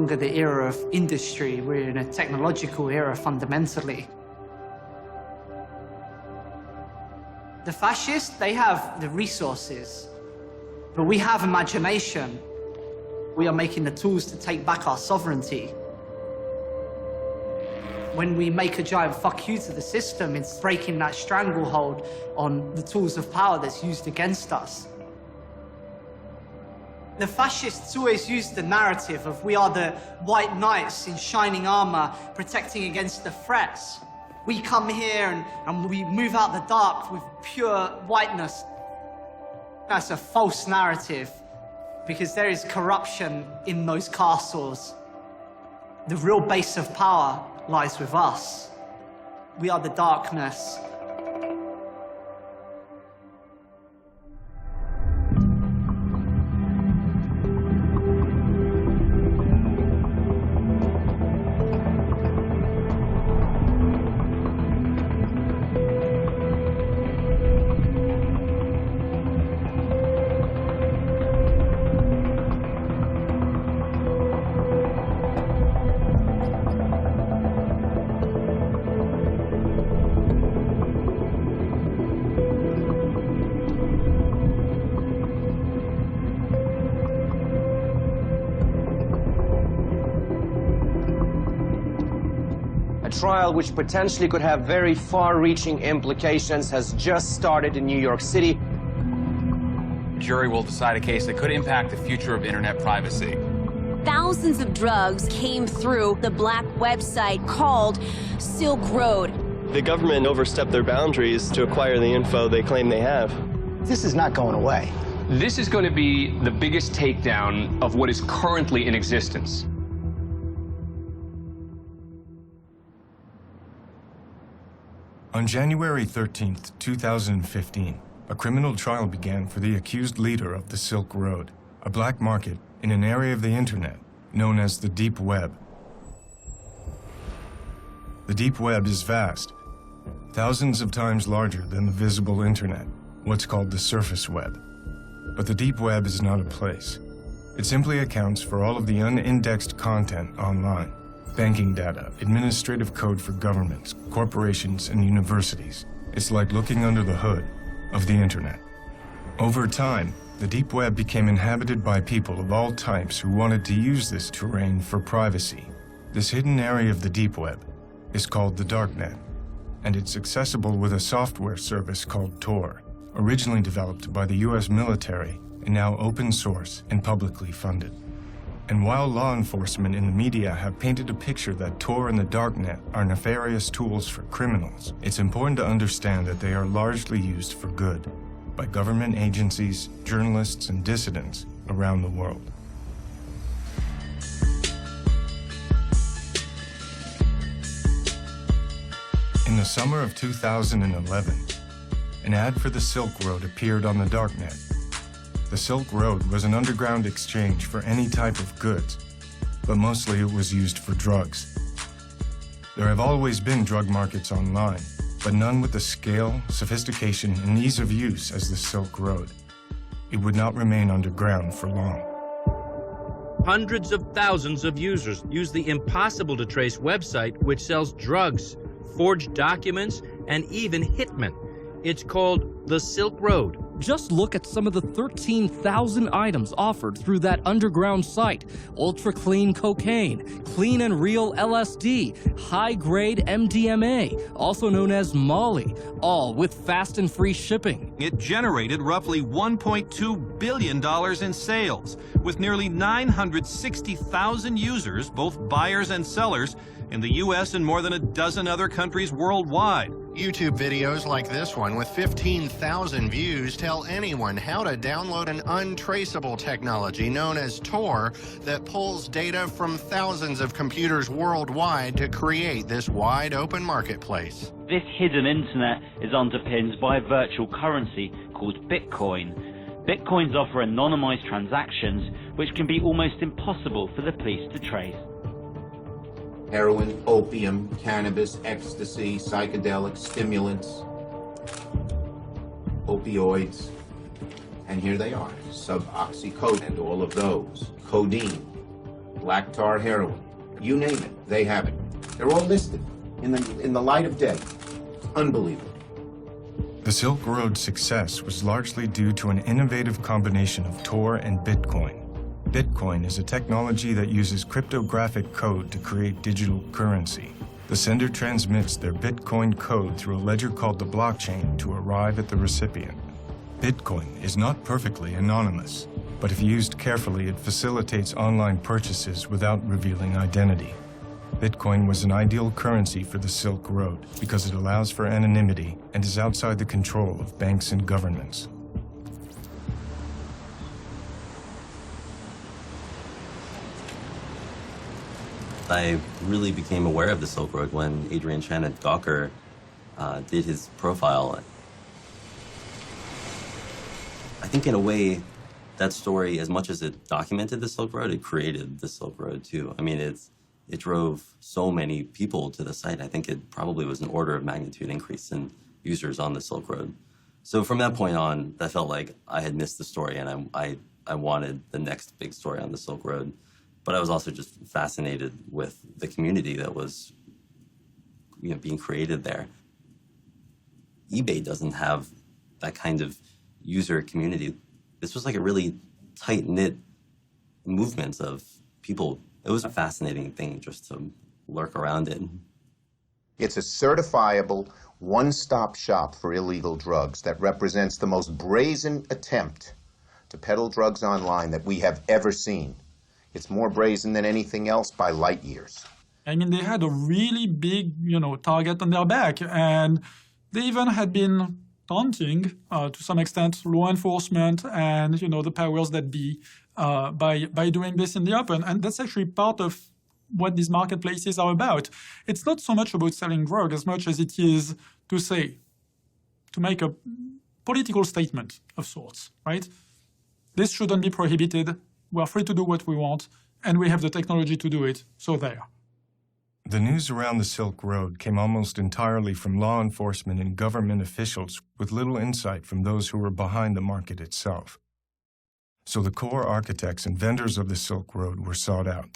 longer the era of industry. We're in a technological era fundamentally. The fascists, they have the resources, but we have imagination. We are making the tools to take back our sovereignty. When we make a giant fuck you to the system, it's breaking that stranglehold on the tools of power that's used against us. The fascists always use the narrative of we are the white knights in shining armor protecting against the threats. We come here and we move out the dark with pure whiteness. That's a false narrative because there is corruption in those castles. The real base of power lies with us. We are the darkness. Trial which potentially could have very far-reaching implications has just started in New York City. The jury will decide a case that could impact the future of internet privacy. Thousands of drugs came through the black website called Silk Road. The government overstepped their boundaries to acquire the info they claim they have. This is not going away. This is going to be the biggest takedown of what is currently in existence. On January 13, 2015, a criminal trial began for the accused leader of the Silk Road, a black market in an area of the internet known as the Deep Web. The Deep Web is vast, thousands of times larger than the visible internet, what's called the surface web. But the Deep Web is not a place. It simply accounts for all of the unindexed content online. Banking data, administrative code for governments, corporations, and universities. It's like looking under the hood of the internet. Over time, the Deep Web became inhabited by people of all types who wanted to use this terrain for privacy. This hidden area of the Deep Web is called the Darknet, and it's accessible with a software service called Tor, originally developed by the US military and now open source and publicly funded. And while law enforcement and the media have painted a picture that Tor and the Darknet are nefarious tools for criminals, it's important to understand that they are largely used for good by government agencies, journalists, and dissidents around the world. In the summer of 2011, an ad for the Silk Road appeared on the Darknet. The Silk Road was an underground exchange for any type of goods, but mostly it was used for drugs. There have always been drug markets online, but none with the scale, sophistication, and ease of use as the Silk Road. It would not remain underground for long. Hundreds of thousands of users use the impossible-to-trace website which sells drugs, forged documents, and even hitmen. It's called the Silk Road. Just look at some of the 13,000 items offered through that underground site. Ultra-clean cocaine, clean and real LSD, high-grade MDMA, also known as Molly, all with fast and free shipping. It generated roughly $1.2 billion in sales, with nearly 960,000 users, both buyers and sellers, in the U.S. and more than a dozen other countries worldwide. YouTube videos like this one with 15,000 views tell anyone how to download an untraceable technology known as Tor that pulls data from thousands of computers worldwide to create this wide open marketplace. This hidden internet is underpinned by a virtual currency called Bitcoin. Bitcoins offer anonymized transactions which can be almost impossible for the police to trace. Heroin, opium, cannabis, ecstasy, psychedelics, stimulants, opioids, and here they are, suboxycodone and all of those, codeine, black tar heroin, you name it, they have it. They're all listed in the light of day. Unbelievable. The Silk Road's success was largely due to an innovative combination of Tor and Bitcoin. Bitcoin is a technology that uses cryptographic code to create digital currency. The sender transmits their Bitcoin code through a ledger called the blockchain to arrive at the recipient. Bitcoin is not perfectly anonymous, but if used carefully, it facilitates online purchases without revealing identity. Bitcoin was an ideal currency for the Silk Road because it allows for anonymity and is outside the control of banks and governments. I really became aware of the Silk Road when Adrian Chan at Gawker did his profile. I think in a way, that story, as much as it documented the Silk Road, it created the Silk Road too. I mean, it drove so many people to the site. I think it probably was an order of magnitude increase in users on the Silk Road. So from that point on, that felt like I had missed the story, and I wanted the next big story on the Silk Road. But I was also just fascinated with the community that was, being created there. eBay doesn't have that kind of user community. This was like a really tight-knit movement of people. It was a fascinating thing just to lurk around it. It's a certifiable one-stop shop for illegal drugs that represents the most brazen attempt to peddle drugs online that we have ever seen. It's more brazen than anything else by light years. I mean, they had a really big, target on their back, and they even had been taunting, to some extent, law enforcement and, the powers that be by doing this in the open. And that's actually part of what these marketplaces are about. It's not so much about selling drugs as much as it is to make a political statement of sorts, right? This shouldn't be prohibited. We're free to do what we want, and we have the technology to do it, so there. The news around the Silk Road came almost entirely from law enforcement and government officials with little insight from those who were behind the market itself. So the core architects and vendors of the Silk Road were sought out.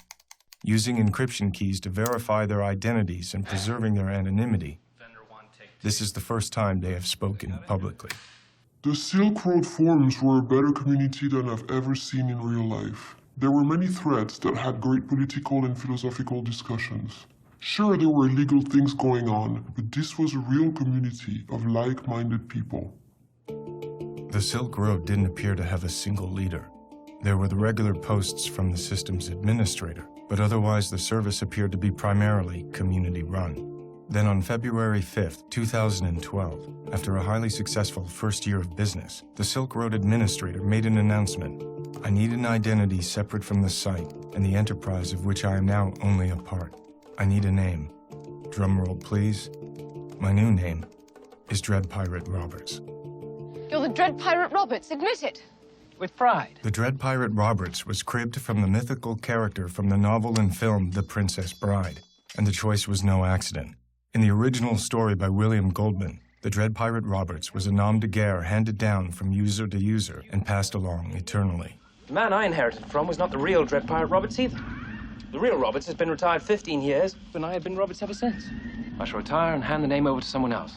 Using encryption keys to verify their identities and preserving their anonymity, this is the first time they have spoken publicly. The Silk Road forums were a better community than I've ever seen in real life. There were many threads that had great political and philosophical discussions. Sure, there were illegal things going on, but this was a real community of like-minded people. The Silk Road didn't appear to have a single leader. There were the regular posts from the system's administrator, but otherwise the service appeared to be primarily community-run. Then on February 5th, 2012, after a highly successful first year of business, the Silk Road administrator made an announcement. I need an identity separate from the site and the enterprise of which I am now only a part. I need a name. Drumroll, please. My new name is Dread Pirate Roberts. You're the Dread Pirate Roberts, admit it. With pride. The Dread Pirate Roberts was cribbed from the mythical character from the novel and film The Princess Bride, and the choice was no accident. In the original story by William Goldman, the Dread Pirate Roberts was a nom de guerre handed down from user to user and passed along eternally. The man I inherited from was not the real Dread Pirate Roberts either. The real Roberts has been retired 15 years, and I have been Roberts ever since. I shall retire and hand the name over to someone else.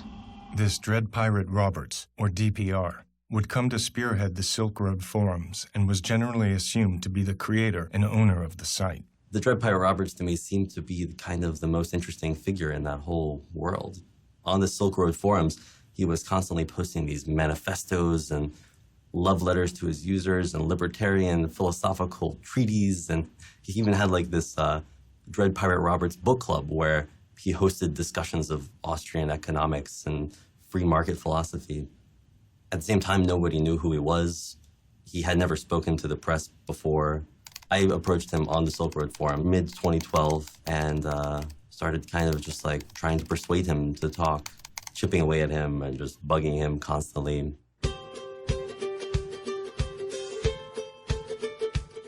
This Dread Pirate Roberts, or DPR, would come to spearhead the Silk Road forums and was generally assumed to be the creator and owner of the site. The Dread Pirate Roberts, to me, seemed to be kind of the most interesting figure in that whole world. On the Silk Road forums, he was constantly posting these manifestos and love letters to his users and libertarian philosophical treatises, and he even had like this Dread Pirate Roberts book club where he hosted discussions of Austrian economics and free market philosophy. At the same time, nobody knew who he was. He had never spoken to the press before. I approached him on the Silk Road forum mid-2012 and started kind of just like trying to persuade him to talk, chipping away at him and just bugging him constantly.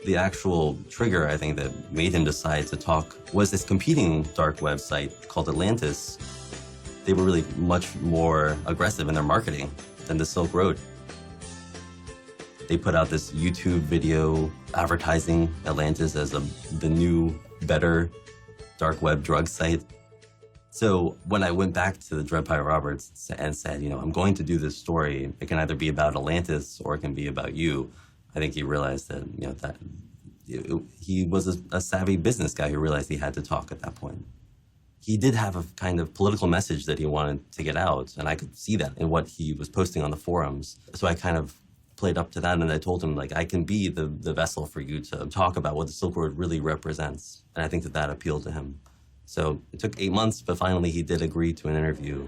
The actual trigger, I think, that made him decide to talk was this competing dark website called Atlantis. They were really much more aggressive in their marketing than the Silk Road. They put out this YouTube video advertising Atlantis as the new, better dark web drug site. So when I went back to the Dread Pirate Roberts and said, I'm going to do this story, it can either be about Atlantis or it can be about you, I think he realized that, he was a savvy business guy who realized he had to talk at that point. He did have a kind of political message that he wanted to get out, and I could see that in what he was posting on the forums. So I kind of played up to that, and I told him, I can be the vessel for you to talk about what the Silk Road really represents. And I think that appealed to him. So it took 8 months, but finally he did agree to an interview.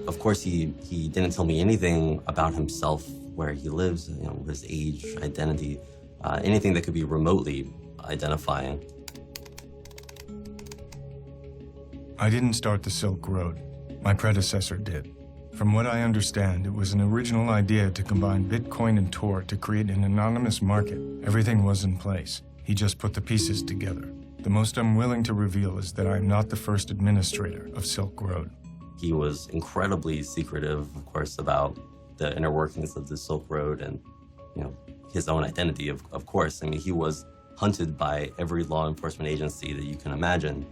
Of course, he didn't tell me anything about himself, where he lives, his age, identity, anything that could be remotely identifying. I didn't start the Silk Road. My predecessor did. From what I understand, it was an original idea to combine Bitcoin and Tor to create an anonymous market. Everything was in place. He just put the pieces together. The most I'm willing to reveal is that I am not the first administrator of Silk Road. He was incredibly secretive, of course, about the inner workings of the Silk Road and, his own identity, of course. I mean, he was hunted by every law enforcement agency that you can imagine.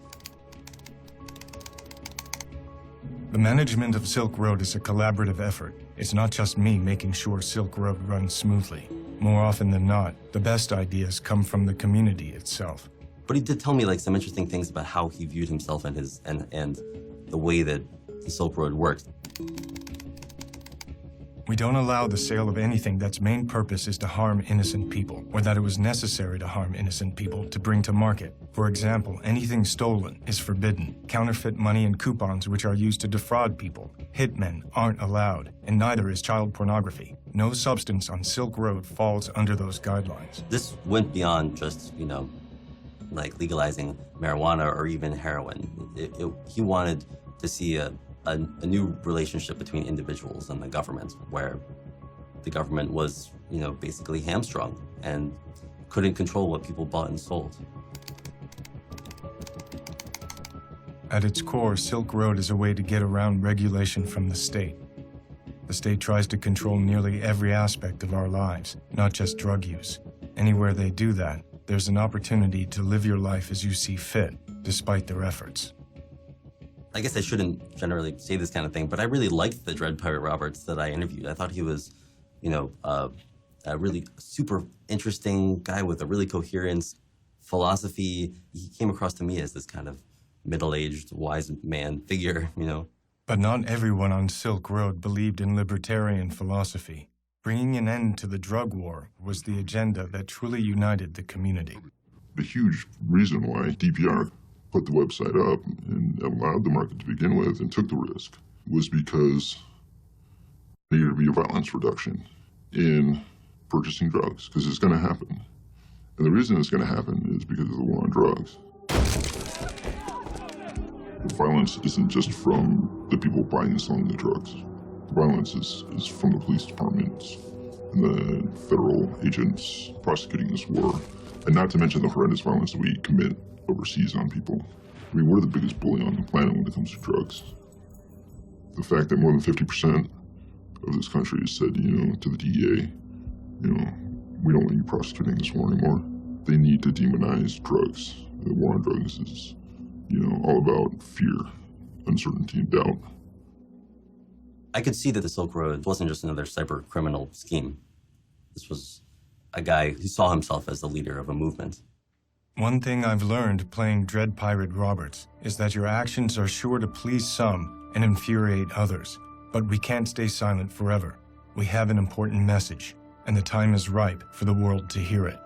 The management of Silk Road is a collaborative effort. It's not just me making sure Silk Road runs smoothly. More often than not, the best ideas come from the community itself. But he did tell me some interesting things about how he viewed himself and and the way that the Silk Road works. We don't allow the sale of anything that's main purpose is to harm innocent people, or that it was necessary to harm innocent people to bring to market. For example, anything stolen is forbidden. Counterfeit money and coupons which are used to defraud people. Hitmen aren't allowed, and neither is child pornography. No substance on Silk Road falls under those guidelines. This went beyond just, legalizing marijuana or even heroin. He wanted to see a new relationship between individuals and the government, where the government was, basically hamstrung and couldn't control what people bought and sold. At its core, Silk Road is a way to get around regulation from the state. The state tries to control nearly every aspect of our lives, not just drug use. Anywhere they do that, there's an opportunity to live your life as you see fit, despite their efforts. I guess I shouldn't generally say this kind of thing, but I really liked the Dread Pirate Roberts that I interviewed. I thought he was, a really super interesting guy with a really coherent philosophy. He came across to me as this kind of middle-aged, wise man figure, But not everyone on Silk Road believed in libertarian philosophy. Bringing an end to the drug war was the agenda that truly united the community. The huge reason why DPR put the website up and allowed the market to begin with and took the risk was because there needed to be a violence reduction in purchasing drugs, because it's going to happen. And the reason it's going to happen is because of the war on drugs. The violence isn't just from the people buying and selling the drugs. The violence is from the police departments and the federal agents prosecuting this war, and not to mention the horrendous violence that we commit overseas on people. I mean, we're the biggest bully on the planet when it comes to drugs. The fact that more than 50% of this country has said, to the DEA, we don't want you prosecuting this war anymore. They need to demonize drugs. The war on drugs is, all about fear, uncertainty, and doubt. I could see that the Silk Road wasn't just another cyber criminal scheme. This was a guy who saw himself as the leader of a movement. One thing I've learned playing Dread Pirate Roberts is that your actions are sure to please some and infuriate others. But we can't stay silent forever. We have an important message, and the time is ripe for the world to hear it.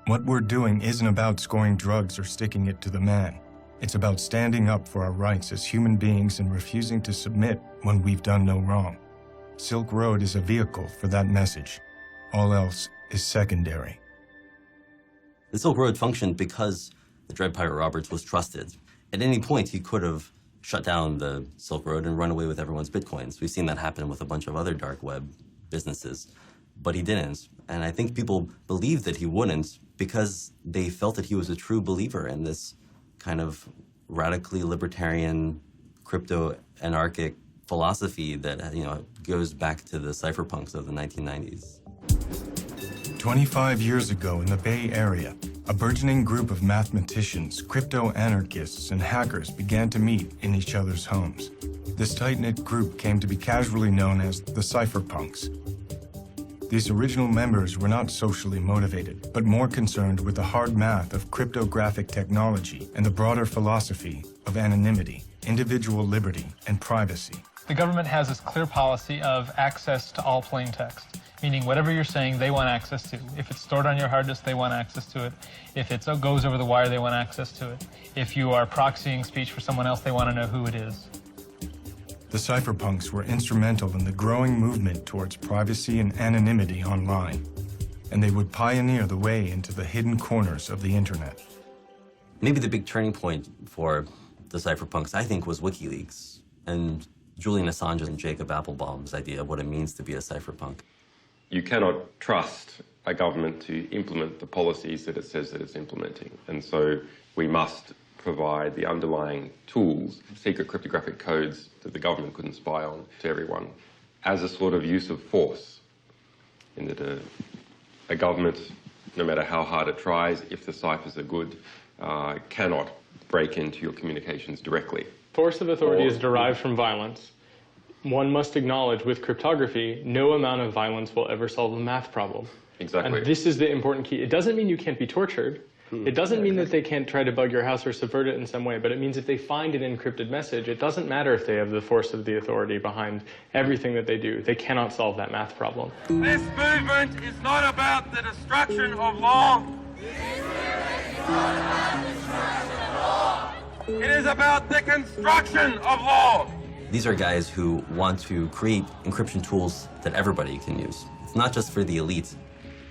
What we're doing isn't about scoring drugs or sticking it to the man. It's about standing up for our rights as human beings and refusing to submit when we've done no wrong. Silk Road is a vehicle for that message. All else is secondary. The Silk Road functioned because the Dread Pirate Roberts was trusted. At any point, he could have shut down the Silk Road and run away with everyone's bitcoins. We've seen that happen with a bunch of other dark web businesses, but he didn't. And I think people believed that he wouldn't because they felt that he was a true believer in this kind of radically libertarian, crypto-anarchic philosophy that, you know, goes back to the cypherpunks of the 1990s. 25 years ago in the Bay Area, a burgeoning group of mathematicians, crypto-anarchists, and hackers began to meet in each other's homes. This tight-knit group came to be casually known as the cypherpunks. These original members were not socially motivated, but more concerned with the hard math of cryptographic technology and the broader philosophy of anonymity, individual liberty, and privacy. The government has this clear policy of access to all plain text, meaning whatever you're saying, they want access to. If it's stored on your hard disk, they want access to it. If it goes over the wire, they want access to it. If you are proxying speech for someone else, they want to know who it is. The cypherpunks were instrumental in the growing movement towards privacy and anonymity online, and they would pioneer the way into the hidden corners of the internet. Maybe the big turning point for the cypherpunks, I think, was WikiLeaks and Julian Assange and Jacob Appelbaum's idea of what it means to be a cypherpunk. You cannot trust a government to implement the policies that it says that it's implementing, and so we must provide the underlying tools, secret cryptographic codes that the government couldn't spy on to everyone, as a sort of use of force, in that a government, no matter how hard it tries, if the ciphers are good, cannot break into your communications directly. Force of authority is derived from violence. One must acknowledge with cryptography, no amount of violence will ever solve a math problem. Exactly. And this is the important key. It doesn't mean you can't be tortured. It doesn't mean that they can't try to bug your house or subvert it in some way, but it means if they find an encrypted message, it doesn't matter if they have the force of the authority behind everything that they do. They cannot solve that math problem. This movement is not about the destruction of law. It is about the construction of law. These are guys who want to create encryption tools that everybody can use. It's not just for the elite.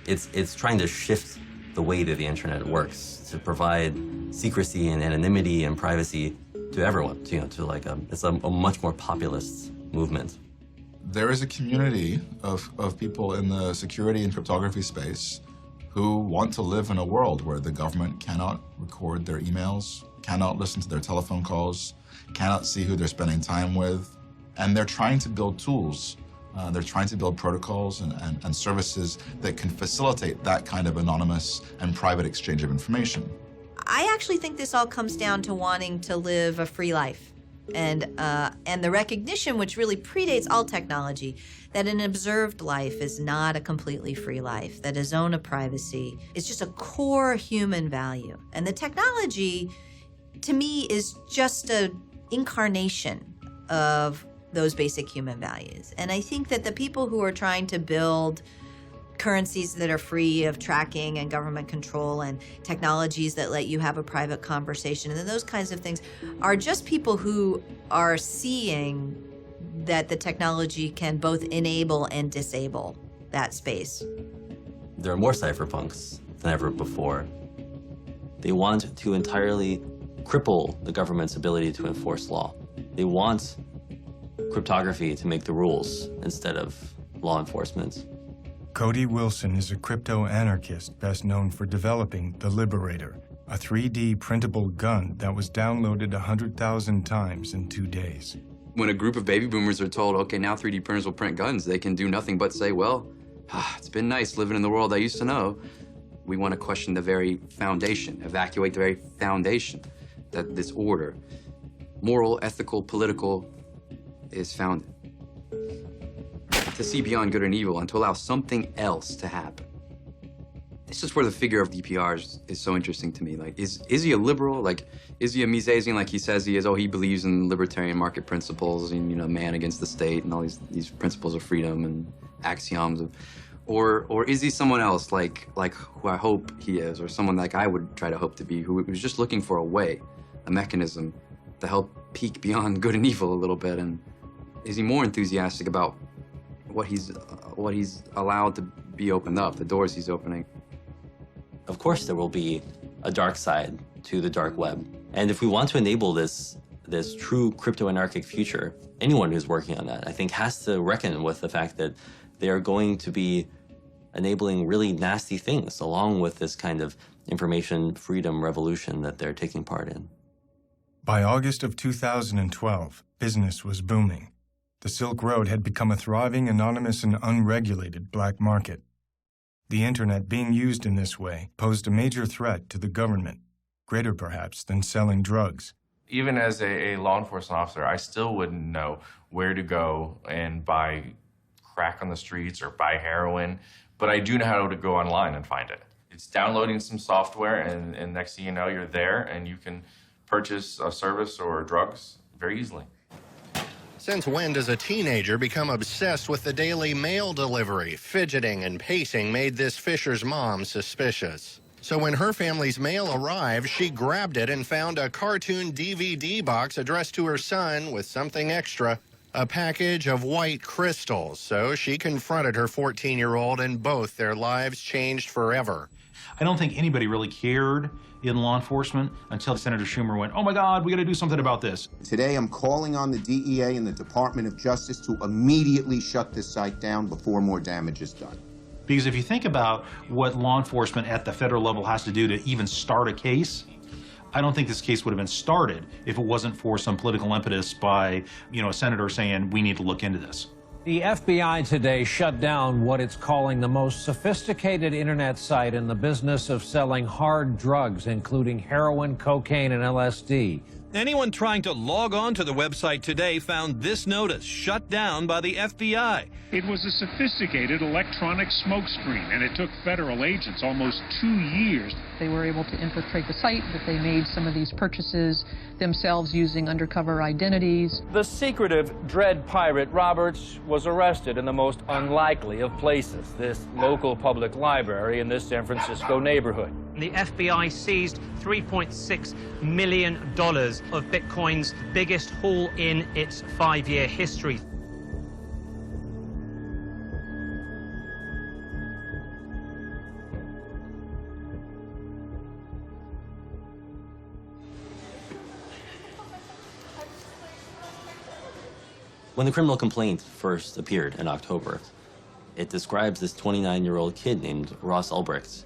It's trying to shift the way that the internet works to provide secrecy and anonymity and privacy to everyone. It's a much more populist movement. There is a community of people in the security and cryptography space who want to live in a world where the government cannot record their emails, cannot listen to their telephone calls, cannot see who they're spending time with, and they're trying to build tools. They're trying to build protocols and services that can facilitate that kind of anonymous and private exchange of information. I actually think this all comes down to wanting to live a free life and the recognition, which really predates all technology, that an observed life is not a completely free life, that a zone of privacy is just a core human value. And the technology, to me, is just an incarnation of those basic human values. And I think that the people who are trying to build currencies that are free of tracking and government control and technologies that let you have a private conversation and those kinds of things are just people who are seeing that the technology can both enable and disable that space. There are more cypherpunks than ever before. They want to entirely cripple the government's ability to enforce law. They want cryptography to make the rules instead of law enforcement. Cody Wilson is a crypto-anarchist best known for developing the Liberator, a 3D printable gun that was downloaded 100,000 times in 2 days. When a group of baby boomers are told, okay, now 3D printers will print guns, they can do nothing but say, well, it's been nice living in the world I used to know. We want to question the very foundation, evacuate the very foundation that this order, moral, ethical, political, is founded. To see beyond good and evil and to allow something else to happen. This is where the figure of DPR is so interesting to me. Like, is he a liberal? Like, is he a Misesian like he says he is? Oh, he believes in libertarian market principles and, you know, man against the state and all these principles of freedom and axioms of, or is he someone else like who I hope he is, or someone like I would try to hope to be, who was just looking for a way, a mechanism to help peek beyond good and evil a little bit? And is he more enthusiastic about what he's allowed to be opened up, the doors he's opening? Of course there will be a dark side to the dark web. And if we want to enable this true crypto-anarchic future, anyone who's working on that, I think, has to reckon with the fact that they are going to be enabling really nasty things along with this kind of information freedom revolution that they're taking part in. By August of 2012, business was booming. The Silk Road had become a thriving, anonymous, and unregulated black market. The internet being used in this way posed a major threat to the government, greater perhaps than selling drugs. Even as a law enforcement officer, I still wouldn't know where to go and buy crack on the streets or buy heroin, but I do know how to go online and find it. It's downloading some software, and next thing you know, you're there, and you can purchase a service or drugs very easily. Since when does a teenager become obsessed with the daily mail delivery? Fidgeting and pacing made this Fisher's mom suspicious. So when her family's mail arrived, she grabbed it and found a cartoon DVD box addressed to her son with something extra, a package of white crystals. So she confronted her 14-year-old, and both their lives changed forever. I don't think anybody really cared in law enforcement until Senator Schumer went, oh my God, we got to do something about this. Today, I'm calling on the DEA and the Department of Justice to immediately shut this site down before more damage is done. Because if you think about what law enforcement at the federal level has to do to even start a case, I don't think this case would have been started if it wasn't for some political impetus by, a senator saying, we need to look into this. The FBI today shut down what it's calling the most sophisticated internet site in the business of selling hard drugs, including heroin, cocaine, and LSD. Anyone trying to log on to the website today found this notice shut down by the FBI. It was a sophisticated electronic smokescreen, and it took federal agents almost 2 years. They were able to infiltrate the site, but they made some of these purchases themselves using undercover identities. The secretive Dread Pirate Roberts was arrested in the most unlikely of places, this local public library in this San Francisco neighborhood. The FBI seized $3.6 million of Bitcoin's biggest haul in its 5-year history. When the criminal complaint first appeared in October, it describes this 29-year-old kid named Ross Ulbricht.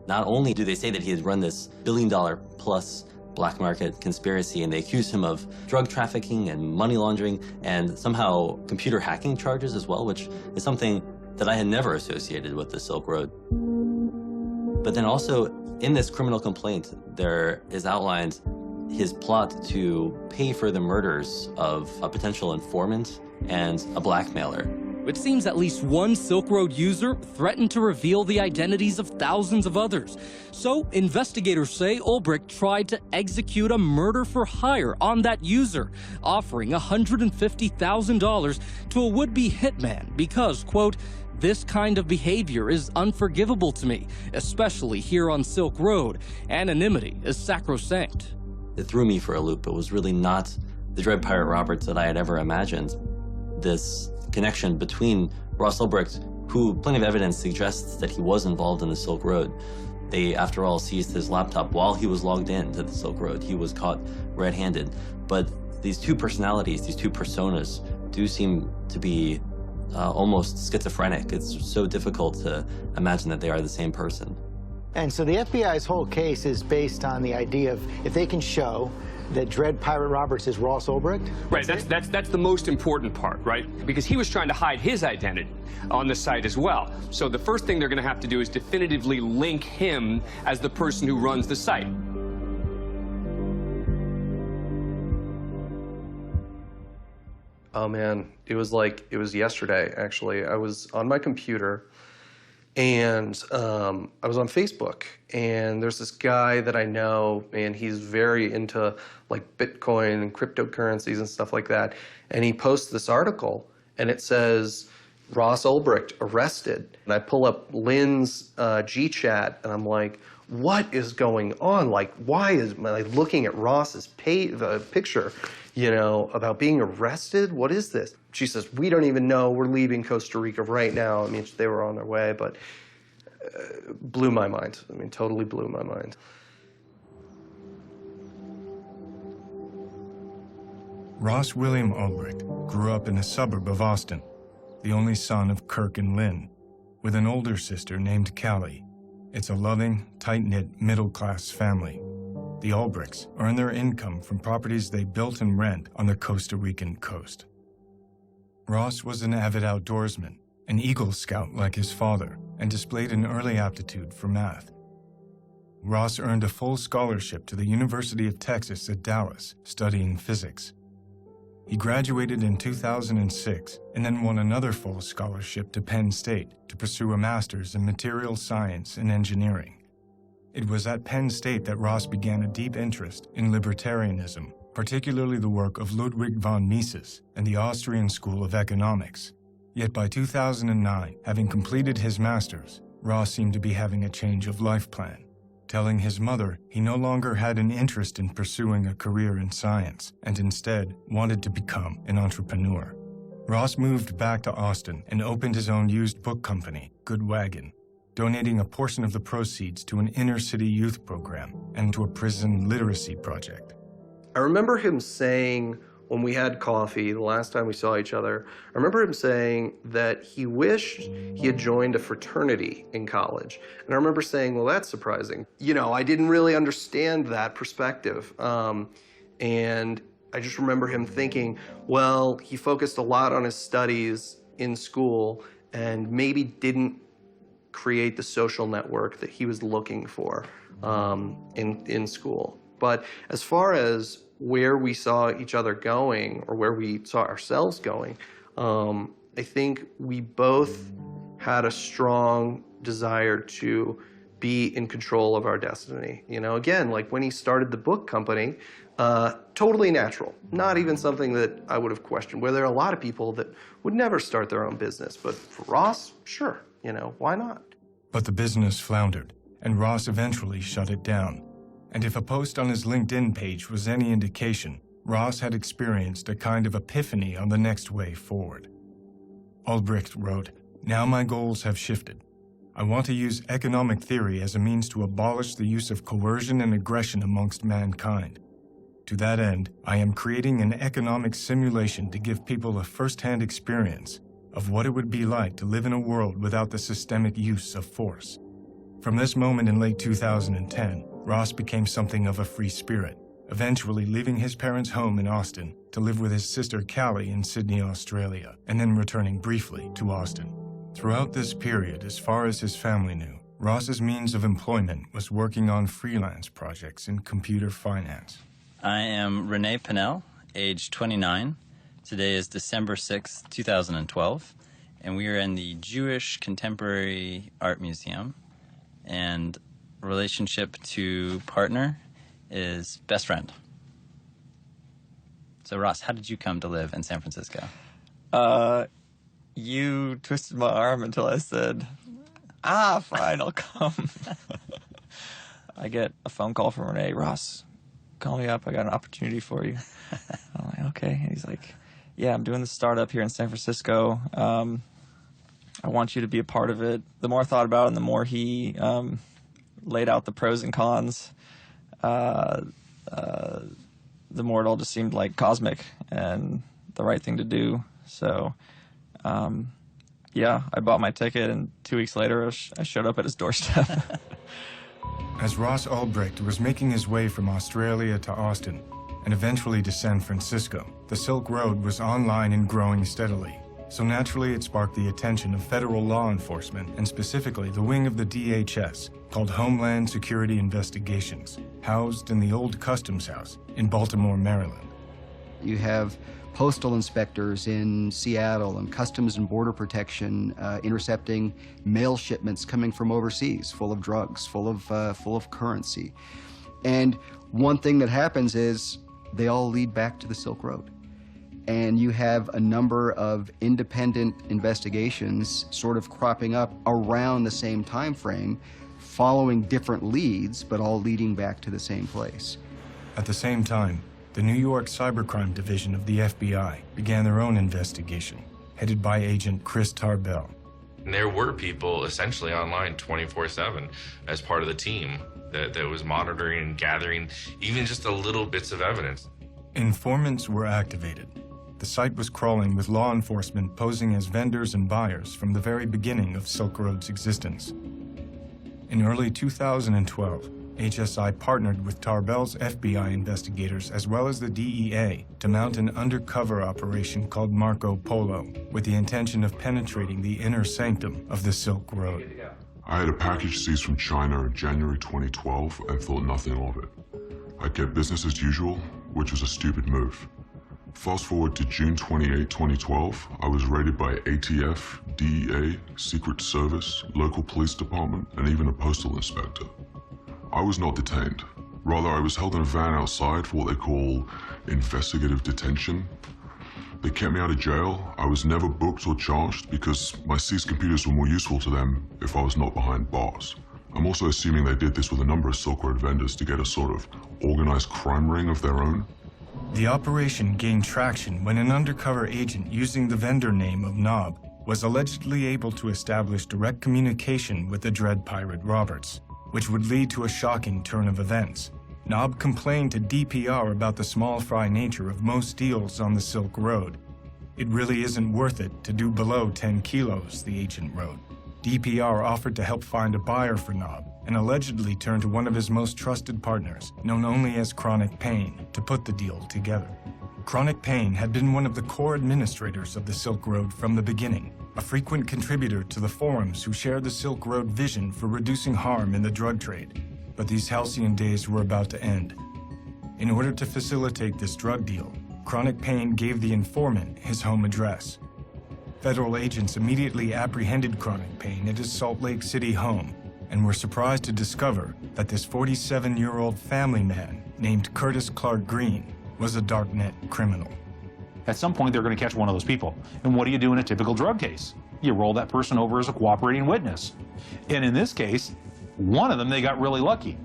Not only do they say that he has run this billion-dollar-plus black market conspiracy, and they accuse him of drug trafficking and money laundering and somehow computer hacking charges as well, which is something that I had never associated with the Silk Road. But then also, in this criminal complaint, there is outlined his plot to pay for the murders of a potential informant and a blackmailer. It seems at least one Silk Road user threatened to reveal the identities of thousands of others. So investigators say Ulbricht tried to execute a murder for hire on that user, offering $150,000 to a would-be hitman because, quote, "This kind of behavior is unforgivable to me, especially here on Silk Road. Anonymity is sacrosanct." It threw me for a loop. It was really not the Dread Pirate Roberts that I had ever imagined. This connection between Ross Ulbricht, who plenty of evidence suggests that he was involved in the Silk Road. They, after all, seized his laptop while he was logged in to the Silk Road. He was caught red-handed. But these two personalities, these two personas, do seem to be almost schizophrenic. It's so difficult to imagine that they are the same person. And so the FBI's whole case is based on the idea of if they can show that Dread Pirate Roberts is Ross Ulbricht? Right, that's the most important part, right? Because he was trying to hide his identity on the site as well. So the first thing they're going to have to do is definitively link him as the person who runs the site. Oh man, it was yesterday, actually. I was on my computer and I was on Facebook, and there's this guy that I know, and he's very into like Bitcoin and cryptocurrencies and stuff like that. And he posts this article, and it says, Ross Ulbricht arrested. And I pull up Lynn's G-chat, and I'm like, what is going on? Like, why is looking at Ross's picture, about being arrested? What is this? She says, we don't even know. We're leaving Costa Rica right now. I mean, they were on their way, but blew my mind. I mean, totally blew my mind. Ross William Ulbricht grew up in a suburb of Austin, the only son of Kirk and Lynn, with an older sister named Callie. It's a loving, tight-knit, middle-class family. The Albrechts earn their income from properties they built and rent on the Costa Rican coast. Ross was an avid outdoorsman, an Eagle Scout like his father, and displayed an early aptitude for math. Ross earned a full scholarship to the University of Texas at Dallas, studying physics. He graduated in 2006 and then won another full scholarship to Penn State to pursue a master's in materials science and engineering. It was at Penn State that Ross began a deep interest in libertarianism, particularly the work of Ludwig von Mises and the Austrian School of Economics. Yet by 2009, having completed his master's, Ross seemed to be having a change of life plan, telling his mother he no longer had an interest in pursuing a career in science and instead wanted to become an entrepreneur. Ross moved back to Austin and opened his own used book company, Good Wagon, donating a portion of the proceeds to an inner-city youth program and to a prison literacy project. I remember him saying when we had coffee the last time we saw each other, I remember him saying that he wished he had joined a fraternity in college. And I remember saying, well, that's surprising. You know, I didn't really understand that perspective. And I just remember him thinking, well, he focused a lot on his studies in school and maybe didn't create the social network that he was looking for in school. But as far as where we saw each other going or where we saw ourselves going, I think we both had a strong desire to be in control of our destiny. You know, again, like when he started the book company, totally natural, not even something that I would have questioned, where there are a lot of people that would never start their own business. But for Ross, sure, you know, why not? But the business floundered, and Ross eventually shut it down. And if a post on his LinkedIn page was any indication, Ross had experienced a kind of epiphany on the next way forward. Albrecht wrote, "Now my goals have shifted. I want to use economic theory as a means to abolish the use of coercion and aggression amongst mankind. To that end, I am creating an economic simulation to give people a first-hand experience of what it would be like to live in a world without the systemic use of force." From this moment in late 2010, Ross became something of a free spirit, eventually leaving his parents' home in Austin to live with his sister Callie in Sydney, Australia, and then returning briefly to Austin. Throughout this period, as far as his family knew, Ross's means of employment was working on freelance projects in computer finance. I am Renee Pinnell, age 29. Today is December 6th, 2012, and we are in the Jewish Contemporary Art Museum, and relationship to partner is best friend. So Ross, how did you come to live in San Francisco? You twisted my arm until I said, fine, I'll come. I get a phone call from Renee. Ross, call me up. I got an opportunity for you. I'm like, okay. And he's like, yeah, I'm doing this startup here in San Francisco. I want you to be a part of it. The more I thought about it and the more he laid out the pros and cons, the more it all just seemed like cosmic and the right thing to do. So, yeah, I bought my ticket, and 2 weeks later, I showed up at his doorstep. As Ross Albrecht was making his way from Australia to Austin, and eventually to San Francisco, the Silk Road was online and growing steadily. So naturally, it sparked the attention of federal law enforcement, and specifically the wing of the DHS, called Homeland Security Investigations, housed in the old Customs House in Baltimore, Maryland. You have postal inspectors in Seattle and Customs and Border Protection intercepting mail shipments coming from overseas, full of drugs, full of currency. And one thing that happens is they all lead back to the Silk Road. And you have a number of independent investigations sort of cropping up around the same time frame, following different leads, but all leading back to the same place. At the same time, the New York Cybercrime Division of the FBI began their own investigation, headed by Agent Chris Tarbell. And there were people essentially online 24/7 as part of the team that was monitoring and gathering even just a little bits of evidence. Informants were activated. The site was crawling with law enforcement posing as vendors and buyers from the very beginning of Silk Road's existence. In early 2012, HSI partnered with Tarbell's FBI investigators as well as the DEA to mount an undercover operation called Marco Polo with the intention of penetrating the inner sanctum of the Silk Road. I had a package seized from China in January 2012 and thought nothing of it. I kept business as usual, which was a stupid move. Fast forward to June 28, 2012, I was raided by ATF, DEA, Secret Service, local police department, and even a postal inspector. I was not detained. Rather, I was held in a van outside for what they call investigative detention. They kept me out of jail. I was never booked or charged because my seized computers were more useful to them if I was not behind bars. I'm also assuming they did this with a number of Silk Road vendors to get a sort of organized crime ring of their own. The operation gained traction when an undercover agent using the vendor name of Knob was allegedly able to establish direct communication with the Dread Pirate Roberts, which would lead to a shocking turn of events. Knob complained to DPR about the small fry nature of most deals on the Silk Road. It really isn't worth it to do below 10 kilos, the agent wrote. DPR offered to help find a buyer for Knob and allegedly turned to one of his most trusted partners, known only as Chronic Pain, to put the deal together. Chronic Pain had been one of the core administrators of the Silk Road from the beginning, a frequent contributor to the forums who shared the Silk Road vision for reducing harm in the drug trade. But these halcyon days were about to end. In order to facilitate this drug deal, Chronic Pain gave the informant his home address. Federal agents immediately apprehended Chronic Pain at his Salt Lake City home and were surprised to discover that this 47-year-old family man named Curtis Clark Green was a darknet criminal. At some point, they're going to catch one of those people. And what do you do in a typical drug case? You roll that person over as a cooperating witness. And in this case, one of them, they got really lucky.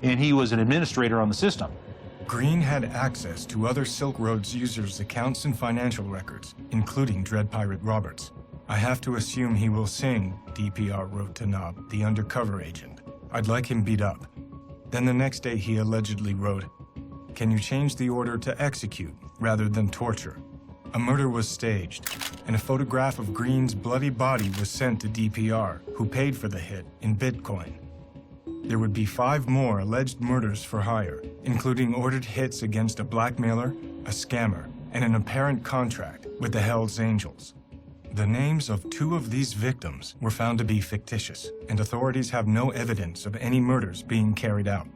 And he was an administrator on the system. Green had access to other Silk Road's users' accounts and financial records, including Dread Pirate Roberts. I have to assume he will sing, DPR wrote to Knob, the undercover agent. I'd like him beat up. Then the next day he allegedly wrote, "Can you change the order to execute rather than torture?" A murder was staged, and a photograph of Green's bloody body was sent to DPR, who paid for the hit in Bitcoin. There would be 5 more alleged murders for hire, including ordered hits against a blackmailer, a scammer, and an apparent contract with the Hells Angels. The names of 2 of these victims were found to be fictitious, and authorities have no evidence of any murders being carried out.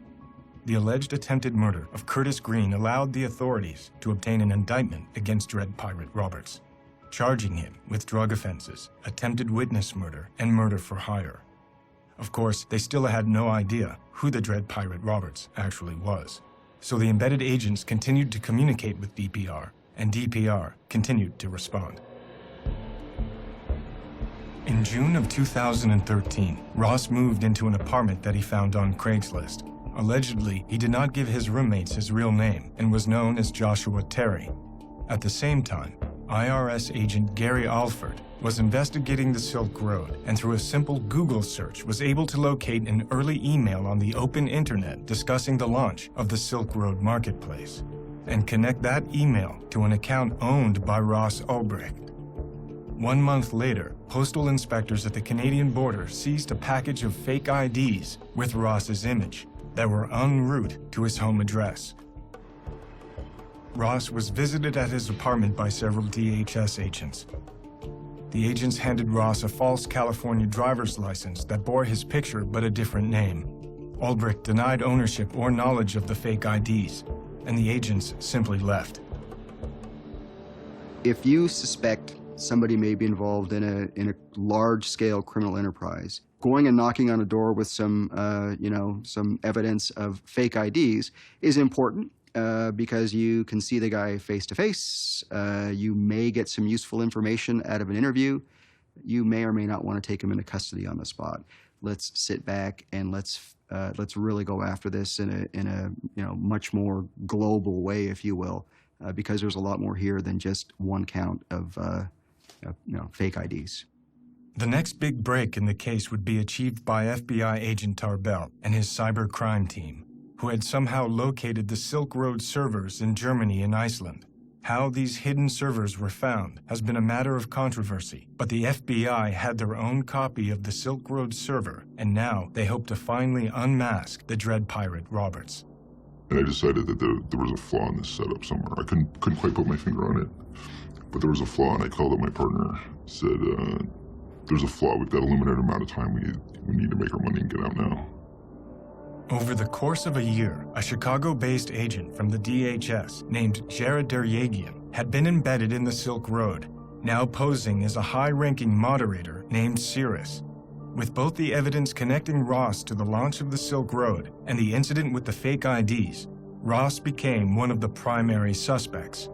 The alleged attempted murder of Curtis Green allowed the authorities to obtain an indictment against Dread Pirate Roberts, charging him with drug offenses, attempted witness murder, and murder for hire. Of course, they still had no idea who the Dread Pirate Roberts actually was. So the embedded agents continued to communicate with DPR, and DPR continued to respond. In June of 2013, Ross moved into an apartment that he found on Craigslist. Allegedly, he did not give his roommates his real name and was known as Joshua Terry. At the same time, IRS agent Gary Alford was investigating the Silk Road and through a simple Google search was able to locate an early email on the open internet discussing the launch of the Silk Road Marketplace and connect that email to an account owned by Ross Ulbricht. 1 month later, postal inspectors at the Canadian border seized a package of fake IDs with Ross's image that were en route to his home address. Ross was visited at his apartment by several DHS agents. The agents handed Ross a false California driver's license that bore his picture but a different name. Ulbricht denied ownership or knowledge of the fake IDs, and the agents simply left. If you suspect somebody may be involved in a large-scale criminal enterprise, going and knocking on a door with some evidence of fake IDs is important. Because you can see the guy face to face. You may get some useful information out of an interview. You may or may not want to take him into custody on the spot. Let's sit back and let's really go after this in a much more global way, if you will, because there's a lot more here than just one count of fake IDs. The next big break in the case would be achieved by FBI agent Tarbell and his cybercrime team, who had somehow located the Silk Road servers in Germany and Iceland. How these hidden servers were found has been a matter of controversy, but the FBI had their own copy of the Silk Road server, and now they hope to finally unmask the Dread Pirate Roberts. And I decided that there was a flaw in this setup somewhere. I couldn't quite put my finger on it, but there was a flaw, and I called up my partner, said, there's a flaw, we've got a limited amount of time, we need to make our money and get out now. Over the course of a year, a Chicago-based agent from the DHS named Jared Deryagian had been embedded in the Silk Road, now posing as a high-ranking moderator named Cirrus. With both the evidence connecting Ross to the launch of the Silk Road and the incident with the fake IDs, Ross became one of the primary suspects.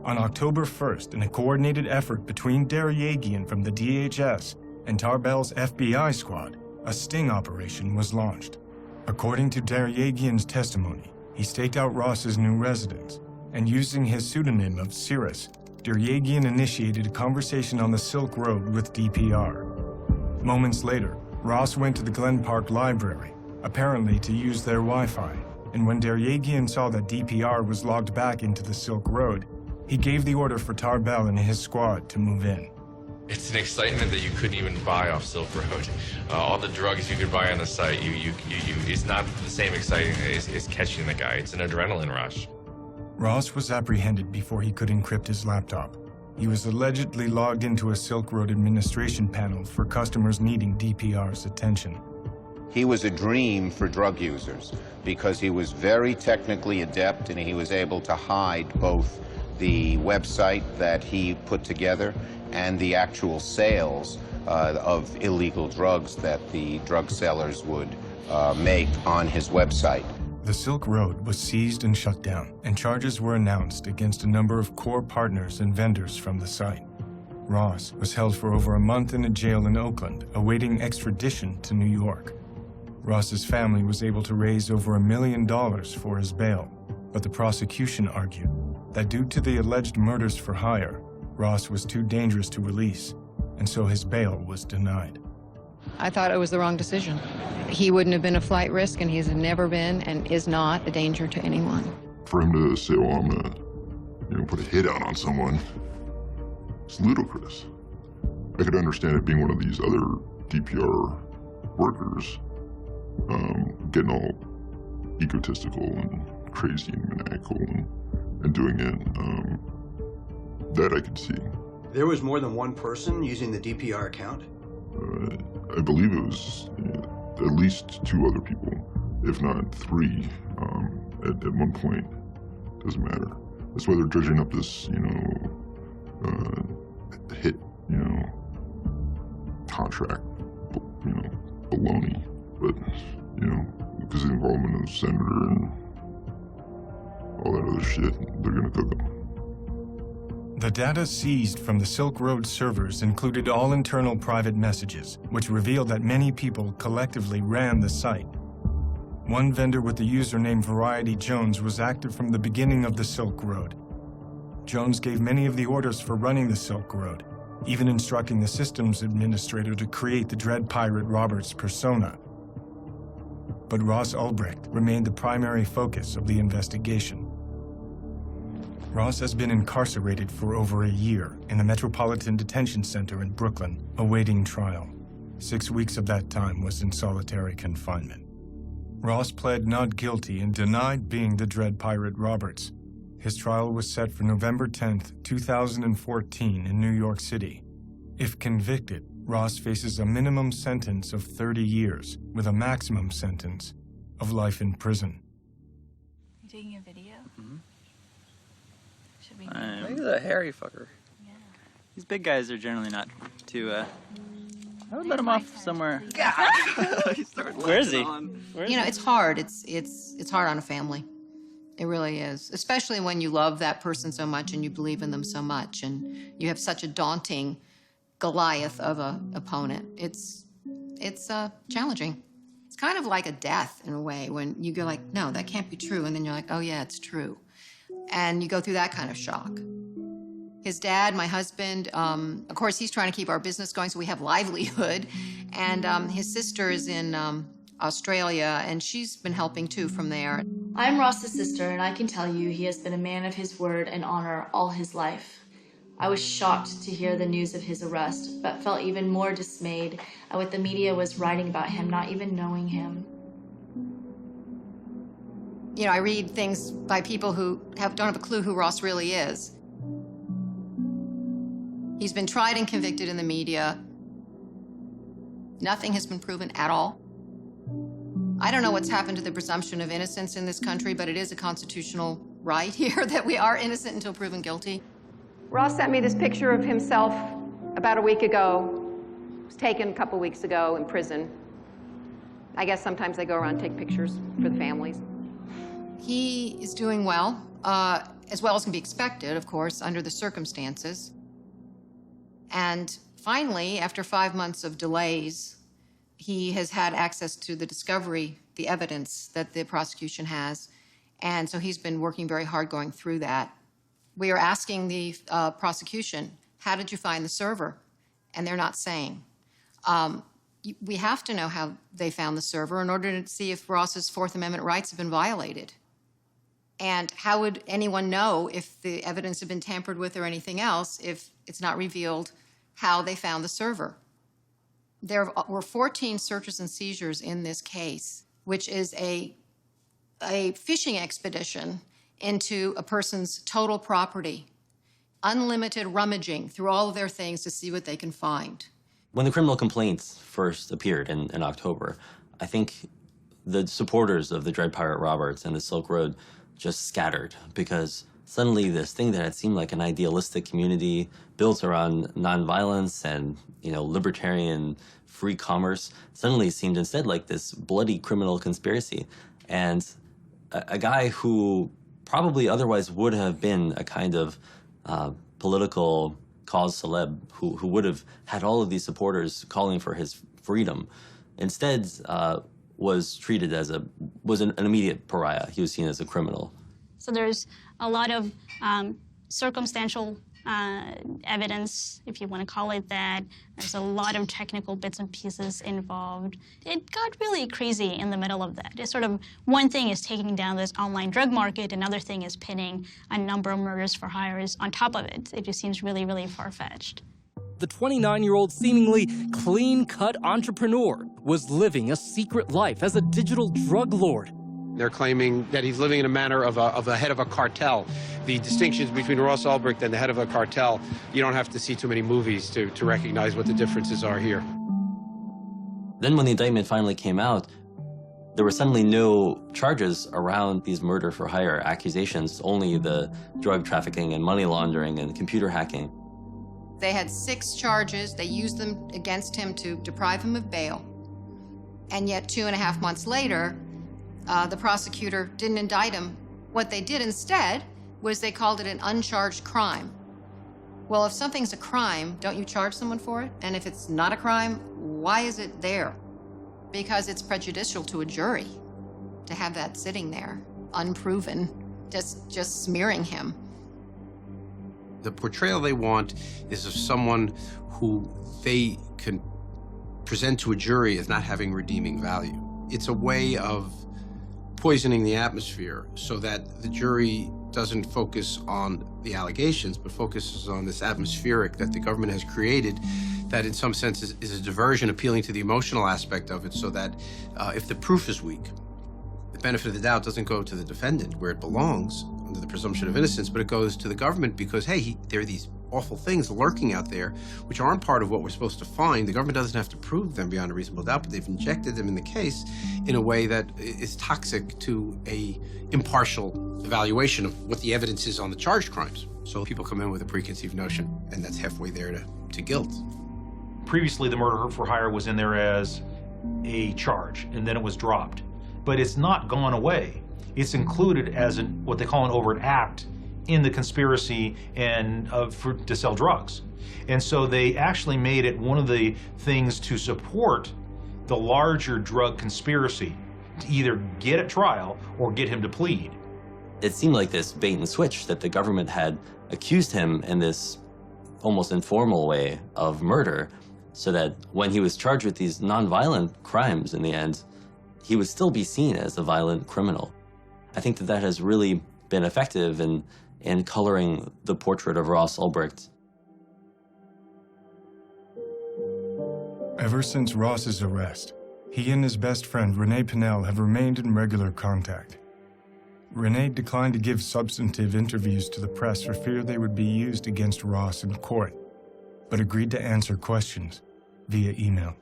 On October 1st, in a coordinated effort between Deryagian from the DHS and Tarbell's FBI squad, a sting operation was launched. According to Deryagian's testimony, he staked out Ross's new residence, and using his pseudonym of Cirrus, Deryagian initiated a conversation on the Silk Road with DPR. Moments later, Ross went to the Glen Park Library, apparently to use their Wi-Fi, and when Deryagian saw that DPR was logged back into the Silk Road, he gave the order for Tarbell and his squad to move in. It's an excitement that you couldn't even buy off Silk Road. All the drugs you could buy on the site, it's not the same exciting as catching the guy. It's an adrenaline rush. Ross was apprehended before he could encrypt his laptop. He was allegedly logged into a Silk Road administration panel for customers needing DPR's attention. He was a dream for drug users because he was very technically adept and he was able to hide both the website that he put together and the actual sales of illegal drugs that the drug sellers would make on his website. The Silk Road was seized and shut down, and charges were announced against a number of core partners and vendors from the site. Ross was held for over a month in a jail in Oakland, awaiting extradition to New York. Ross's family was able to raise over $1 million for his bail, but the prosecution argued that due to the alleged murders for hire, Ross was too dangerous to release, and so his bail was denied. I thought it was the wrong decision. He wouldn't have been a flight risk, and he's never been and is not a danger to anyone. For him to say, well, I'm gonna, put a hit out on someone, it's ludicrous. I could understand it being one of these other DPR workers getting all egotistical and crazy and maniacal and doing it. That I could see. There was more than one person using the DPR account? I believe it was at least 2 other people, if not 3, at one point. Doesn't matter. That's why they're dredging up this, hit, contract, baloney. But, because of the involvement of the senator and all that other shit, they're gonna cook them. The data seized from the Silk Road servers included all internal private messages, which revealed that many people collectively ran the site. One vendor with the username Variety Jones was active from the beginning of the Silk Road. Jones gave many of the orders for running the Silk Road, even instructing the systems administrator to create the Dread Pirate Roberts persona. But Ross Ulbricht remained the primary focus of the investigation. Ross has been incarcerated for over a year in the Metropolitan Detention Center in Brooklyn, awaiting trial. 6 weeks of that time was in solitary confinement. Ross pled not guilty and denied being the Dread Pirate Roberts. His trial was set for November 10th, 2014 in New York City. If convicted, Ross faces a minimum sentence of 30 years with a maximum sentence of life in prison. You taking a video? Mm-hmm. Should we? He's a hairy fucker. Yeah. These big guys are generally not too, I would let him off somewhere. Where is he? It's hard. It's hard on a family. It really is. Especially when you love that person so much and you believe in them so much and you have such a daunting Goliath of an opponent. It's challenging. It's kind of like a death in a way when you go like, no, that can't be true. And then you're like, oh yeah, it's true. And you go through that kind of shock. His dad, my husband, of course, he's trying to keep our business going so we have livelihood. And his sister is in Australia, and she's been helping too from there. I'm Ross's sister, and I can tell you he has been a man of his word and honor all his life. I was shocked to hear the news of his arrest, but felt even more dismayed at what the media was writing about him, not even knowing him. You know, I read things by people who don't have a clue who Ross really is. He's been tried and convicted in the media. Nothing has been proven at all. I don't know what's happened to the presumption of innocence in this country, but it is a constitutional right here that we are innocent until proven guilty. Ross sent me this picture of himself about a week ago. It was taken a couple weeks ago in prison. I guess sometimes they go around and take pictures for the families. He is doing well as can be expected, of course, under the circumstances. And finally, after 5 months of delays, he has had access to the discovery, the evidence that the prosecution has. And so he's been working very hard going through that. We are asking the prosecution, how did you find the server? And they're not saying. We have to know how they found the server in order to see if Ross's Fourth Amendment rights have been violated. And how would anyone know if the evidence had been tampered with or anything else if it's not revealed how they found the server? There were 14 searches and seizures in this case, which is a fishing expedition into a person's total property, unlimited rummaging through all of their things to see what they can find. When the criminal complaints first appeared in October, I think the supporters of the Dread Pirate Roberts and the Silk Road just scattered because suddenly this thing that had seemed like an idealistic community built around nonviolence and, libertarian free commerce suddenly seemed instead like this bloody criminal conspiracy. And a guy who probably otherwise would have been a kind of political cause celeb who would have had all of these supporters calling for his freedom, instead was treated as an immediate pariah. He was seen as a criminal. So there's a lot of circumstantial evidence, if you want to call it that. There's a lot of technical bits and pieces involved. It got really crazy in the middle of that. It's sort of one thing is taking down this online drug market, another thing is pinning a number of murders for hires on top of it. It just seems really, really far-fetched. The 29-year-old seemingly clean-cut entrepreneur was living a secret life as a digital drug lord. They're claiming that he's living in a manner of a head of a cartel. The distinctions between Ross Ulbricht and the head of a cartel, you don't have to see too many movies to recognize what the differences are here. Then when the indictment finally came out, there were suddenly no charges around these murder-for-hire accusations, only the drug trafficking and money laundering and computer hacking. They had 6 charges. They used them against him to deprive him of bail. And yet 2.5 months later, the prosecutor didn't indict him. What they did instead was they called it an uncharged crime. Well, if something's a crime, don't you charge someone for it? And if it's not a crime, why is it there? Because it's prejudicial to a jury to have that sitting there, unproven, just smearing him. The portrayal they want is of someone who they can present to a jury as not having redeeming value. It's a way of poisoning the atmosphere so that the jury doesn't focus on the allegations, but focuses on this atmospheric that the government has created that in some sense is a diversion appealing to the emotional aspect of it, so that if the proof is weak, the benefit of the doubt doesn't go to the defendant where it belongs under the presumption of innocence, but it goes to the government because, hey, there are these awful things lurking out there which aren't part of what we're supposed to find. The government doesn't have to prove them beyond a reasonable doubt, but they've injected them in the case in a way that is toxic to a impartial evaluation of what the evidence is on the charged crimes. So people come in with a preconceived notion, and that's halfway there to guilt. Previously, the murder for hire was in there as a charge, and then it was dropped. But it's not gone away. It's included as what they call an overt act in the conspiracy and to sell drugs. And so they actually made it one of the things to support the larger drug conspiracy, to either get at trial or get him to plead. It seemed like this bait and switch that the government had accused him in this almost informal way of murder, so that when he was charged with these nonviolent crimes in the end, he would still be seen as a violent criminal. I think that that has really been effective in coloring the portrait of Ross Ulbricht. Ever since Ross's arrest, he and his best friend Renee Pinnell have remained in regular contact. Renee declined to give substantive interviews to the press for fear they would be used against Ross in court, but agreed to answer questions via email.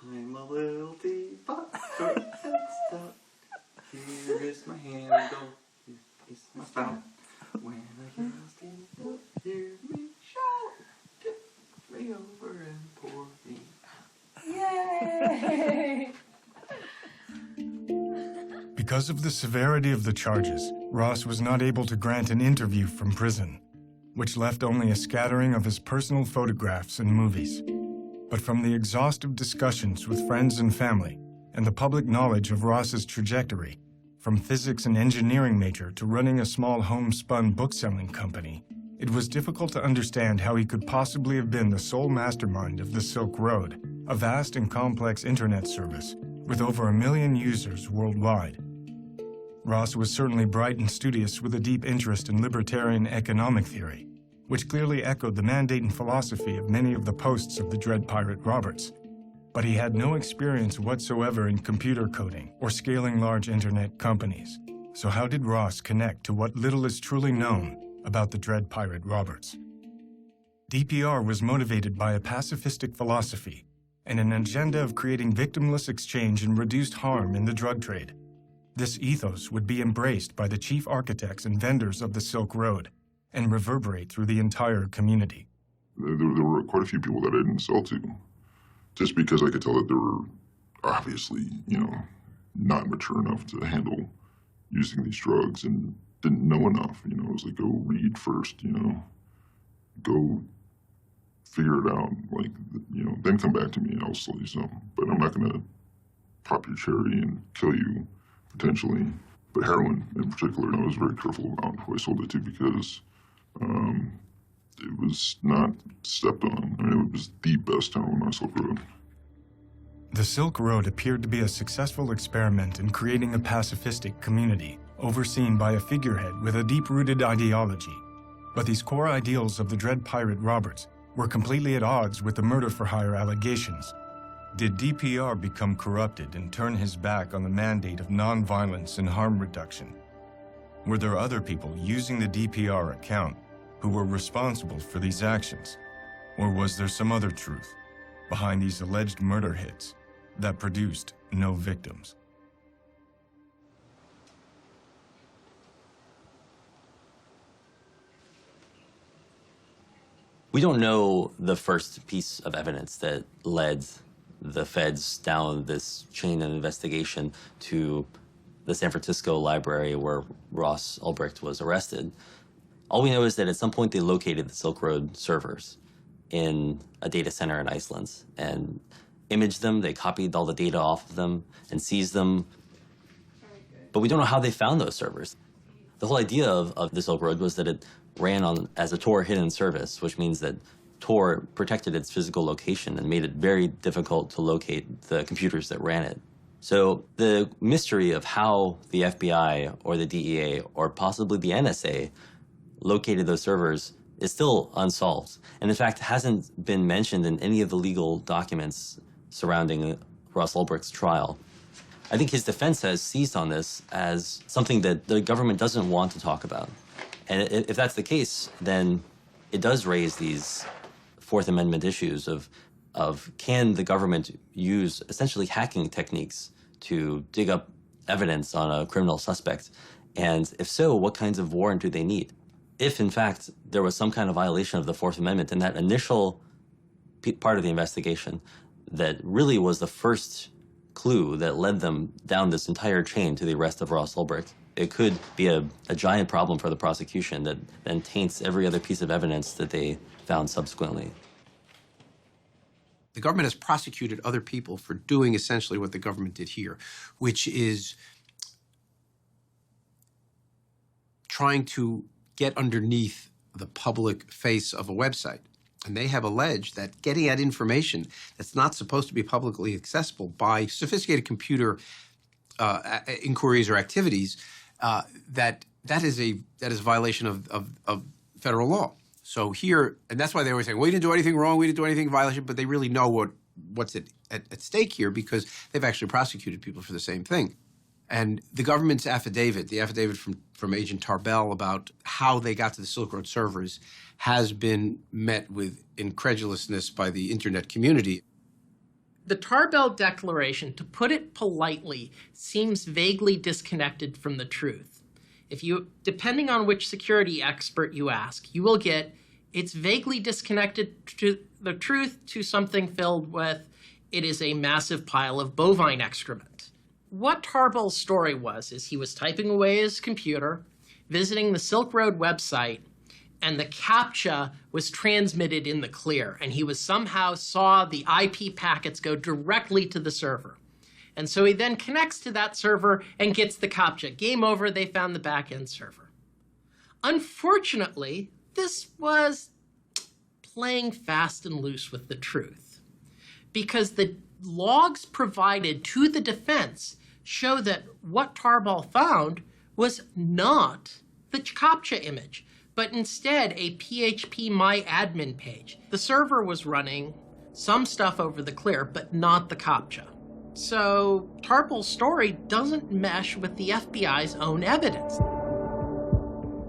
I'm a little teapot, stop. Here is my handle, here is my spout. When a girl's steamboat, hear me shout. Tip me over and pour me Yay! Because of the severity of the charges, Ross was not able to grant an interview from prison, which left only a scattering of his personal photographs and movies. But from the exhaustive discussions with friends and family, and the public knowledge of Ross's trajectory, from physics and engineering major to running a small homespun bookselling company, it was difficult to understand how he could possibly have been the sole mastermind of the Silk Road, a vast and complex internet service with over 1 million users worldwide. Ross was certainly bright and studious with a deep interest in libertarian economic theory, which clearly echoed the mandate and philosophy of many of the posts of the Dread Pirate Roberts. But he had no experience whatsoever in computer coding or scaling large internet companies. So how did Ross connect to what little is truly known about the Dread Pirate Roberts? DPR was motivated by a pacifistic philosophy and an agenda of creating victimless exchange and reduced harm in the drug trade. This ethos would be embraced by the chief architects and vendors of the Silk Road and reverberate through the entire community. There were quite a few people that I didn't sell to, just because I could tell that they were obviously, not mature enough to handle using these drugs and didn't know enough. It was like, go read first, go figure it out, then come back to me and I'll sell you some. But I'm not going to pop your cherry and kill you, potentially. But heroin in particular, I was very careful about who I sold it to because it was not stepped on. It was the best heroin on Silk Road. The Silk Road appeared to be a successful experiment in creating a pacifistic community, overseen by a figurehead with a deep-rooted ideology. But these core ideals of the Dread Pirate Roberts were completely at odds with the murder-for-hire allegations. Did DPR become corrupted and turn his back on the mandate of nonviolence and harm reduction? Were there other people using the DPR account who were responsible for these actions? Or was there some other truth behind these alleged murder hits that produced no victims? We don't know the first piece of evidence that led the feds down this chain of investigation to the San Francisco library where Ross Ulbricht was arrested. All we know is that at some point they located the Silk Road servers in a data center in Iceland and imaged them. They copied all the data off of them and seized them. But we don't know how they found those servers. The whole idea of the Silk Road was that it ran on as a Tor hidden service, which means that Tor protected its physical location and made it very difficult to locate the computers that ran it. So the mystery of how the FBI or the DEA or possibly the NSA located those servers is still unsolved, and in fact hasn't been mentioned in any of the legal documents surrounding Ross Ulbricht's trial. I think his defense has seized on this as something that the government doesn't want to talk about. And if that's the case, then it does raise these Fourth Amendment issues of can the government use essentially hacking techniques to dig up evidence on a criminal suspect? And if so, what kinds of warrant do they need? if in fact there was some kind of violation of the Fourth Amendment in that initial part of the investigation that really was the first clue that led them down this entire chain to the arrest of Ross Ulbricht, it could be a giant problem for the prosecution that then taints every other piece of evidence that they found subsequently. The government has prosecuted other people for doing essentially what the government did here, which is trying to get underneath the public face of a website. And they have alleged that getting at information that's not supposed to be publicly accessible by sophisticated computer inquiries or activities, that is a violation of federal law. So here, and that's why they always say, we didn't do anything wrong, we didn't do anything in violation, but they really know what's at stake here because they've actually prosecuted people for the same thing. And the government's affidavit, the affidavit from Agent Tarbell about how they got to the Silk Road servers has been met with incredulousness by the internet community. The Tarbell Declaration, to put it politely, seems vaguely disconnected from the truth. Depending on which security expert you ask, you will get it's vaguely disconnected to the truth to something filled with it is a massive pile of bovine excrement. What Tarbell's story was is he was typing away his computer, visiting the Silk Road website, and the CAPTCHA was transmitted in the clear, and he somehow saw the IP packets go directly to the server. And so he then connects to that server and gets the CAPTCHA. Game over, they found the back-end server. Unfortunately, this was playing fast and loose with the truth, because the logs provided to the defense show that what Tarbell found was not the CAPTCHA image, but instead a PHP MyAdmin page. The server was running some stuff over the clear, but not the CAPTCHA. So Tarbell's story doesn't mesh with the FBI's own evidence.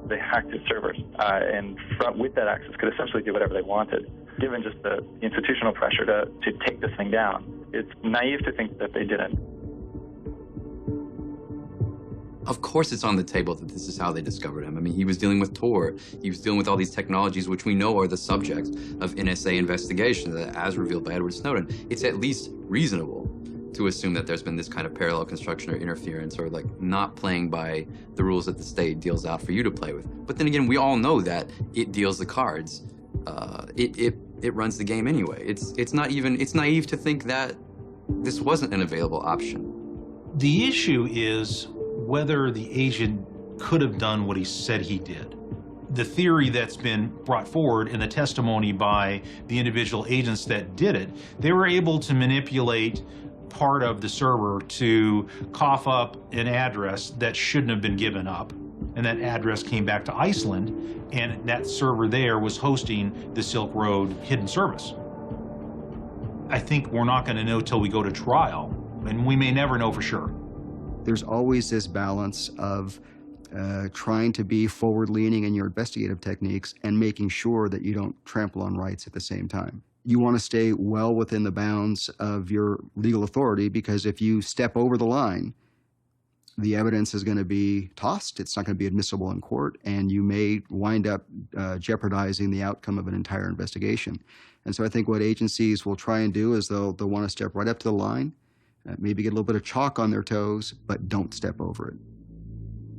They hacked his servers, and with that access could essentially do whatever they wanted. Given just the institutional pressure to take this thing down, it's naive to think that they didn't. Of course it's on the table that this is how they discovered him. I mean, he was dealing with Tor. He was dealing with all these technologies which we know are the subject of NSA investigation, as revealed by Edward Snowden. It's at least reasonable to assume that there's been this kind of parallel construction or interference or like not playing by the rules that the state deals out for you to play with. But then again, we all know that it deals the cards. It runs the game anyway. It's naive to think that this wasn't an available option. The issue is whether the agent could have done what he said he did. The theory that's been brought forward in the testimony by the individual agents that did it, they were able to manipulate part of the server to cough up an address that shouldn't have been given up. And that address came back to Iceland, and that server there was hosting the Silk Road hidden service. I think we're not going to know till we go to trial, and we may never know for sure. There's always this balance of trying to be forward-leaning in your investigative techniques and making sure that you don't trample on rights at the same time. You want to stay well within the bounds of your legal authority, because if you step over the line, the evidence is going to be tossed. It's not going to be admissible in court, and you may wind up jeopardizing the outcome of an entire investigation. And so I think what agencies will try and do is they'll want to step right up to the line, maybe get a little bit of chalk on their toes, but don't step over it.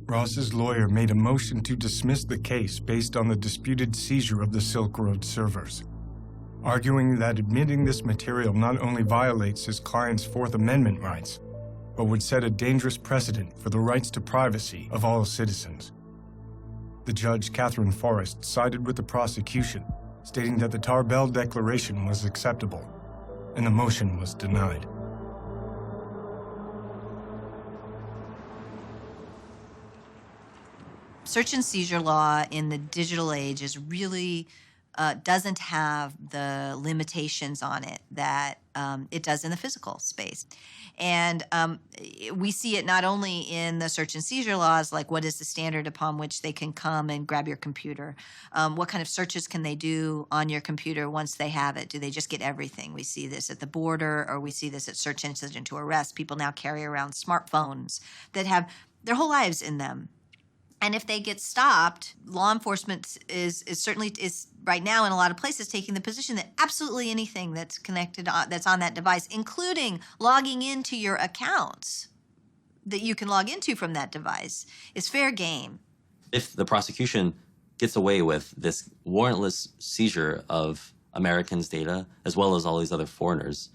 Ross's lawyer made a motion to dismiss the case based on the disputed seizure of the Silk Road servers, arguing that admitting this material not only violates his client's Fourth Amendment rights, but would set a dangerous precedent for the rights to privacy of all citizens. The judge, Catherine Forrest, sided with the prosecution, stating that the Tarbell Declaration was acceptable, and the motion was denied. Search and seizure law in the digital age is really doesn't have the limitations on it that it does in the physical space. And we see it not only in the search and seizure laws, like what is the standard upon which they can come and grab your computer? What kind of searches can they do on your computer once they have it? Do they just get everything? We see this at the border, or we see this at search incident to arrest. People now carry around smartphones that have their whole lives in them. And if they get stopped, law enforcement is certainly right now in a lot of places taking the position that absolutely anything that's connected that's on that device, including logging into your accounts that you can log into from that device, is fair game. If the prosecution gets away with this warrantless seizure of Americans' data, as well as all these other foreigners,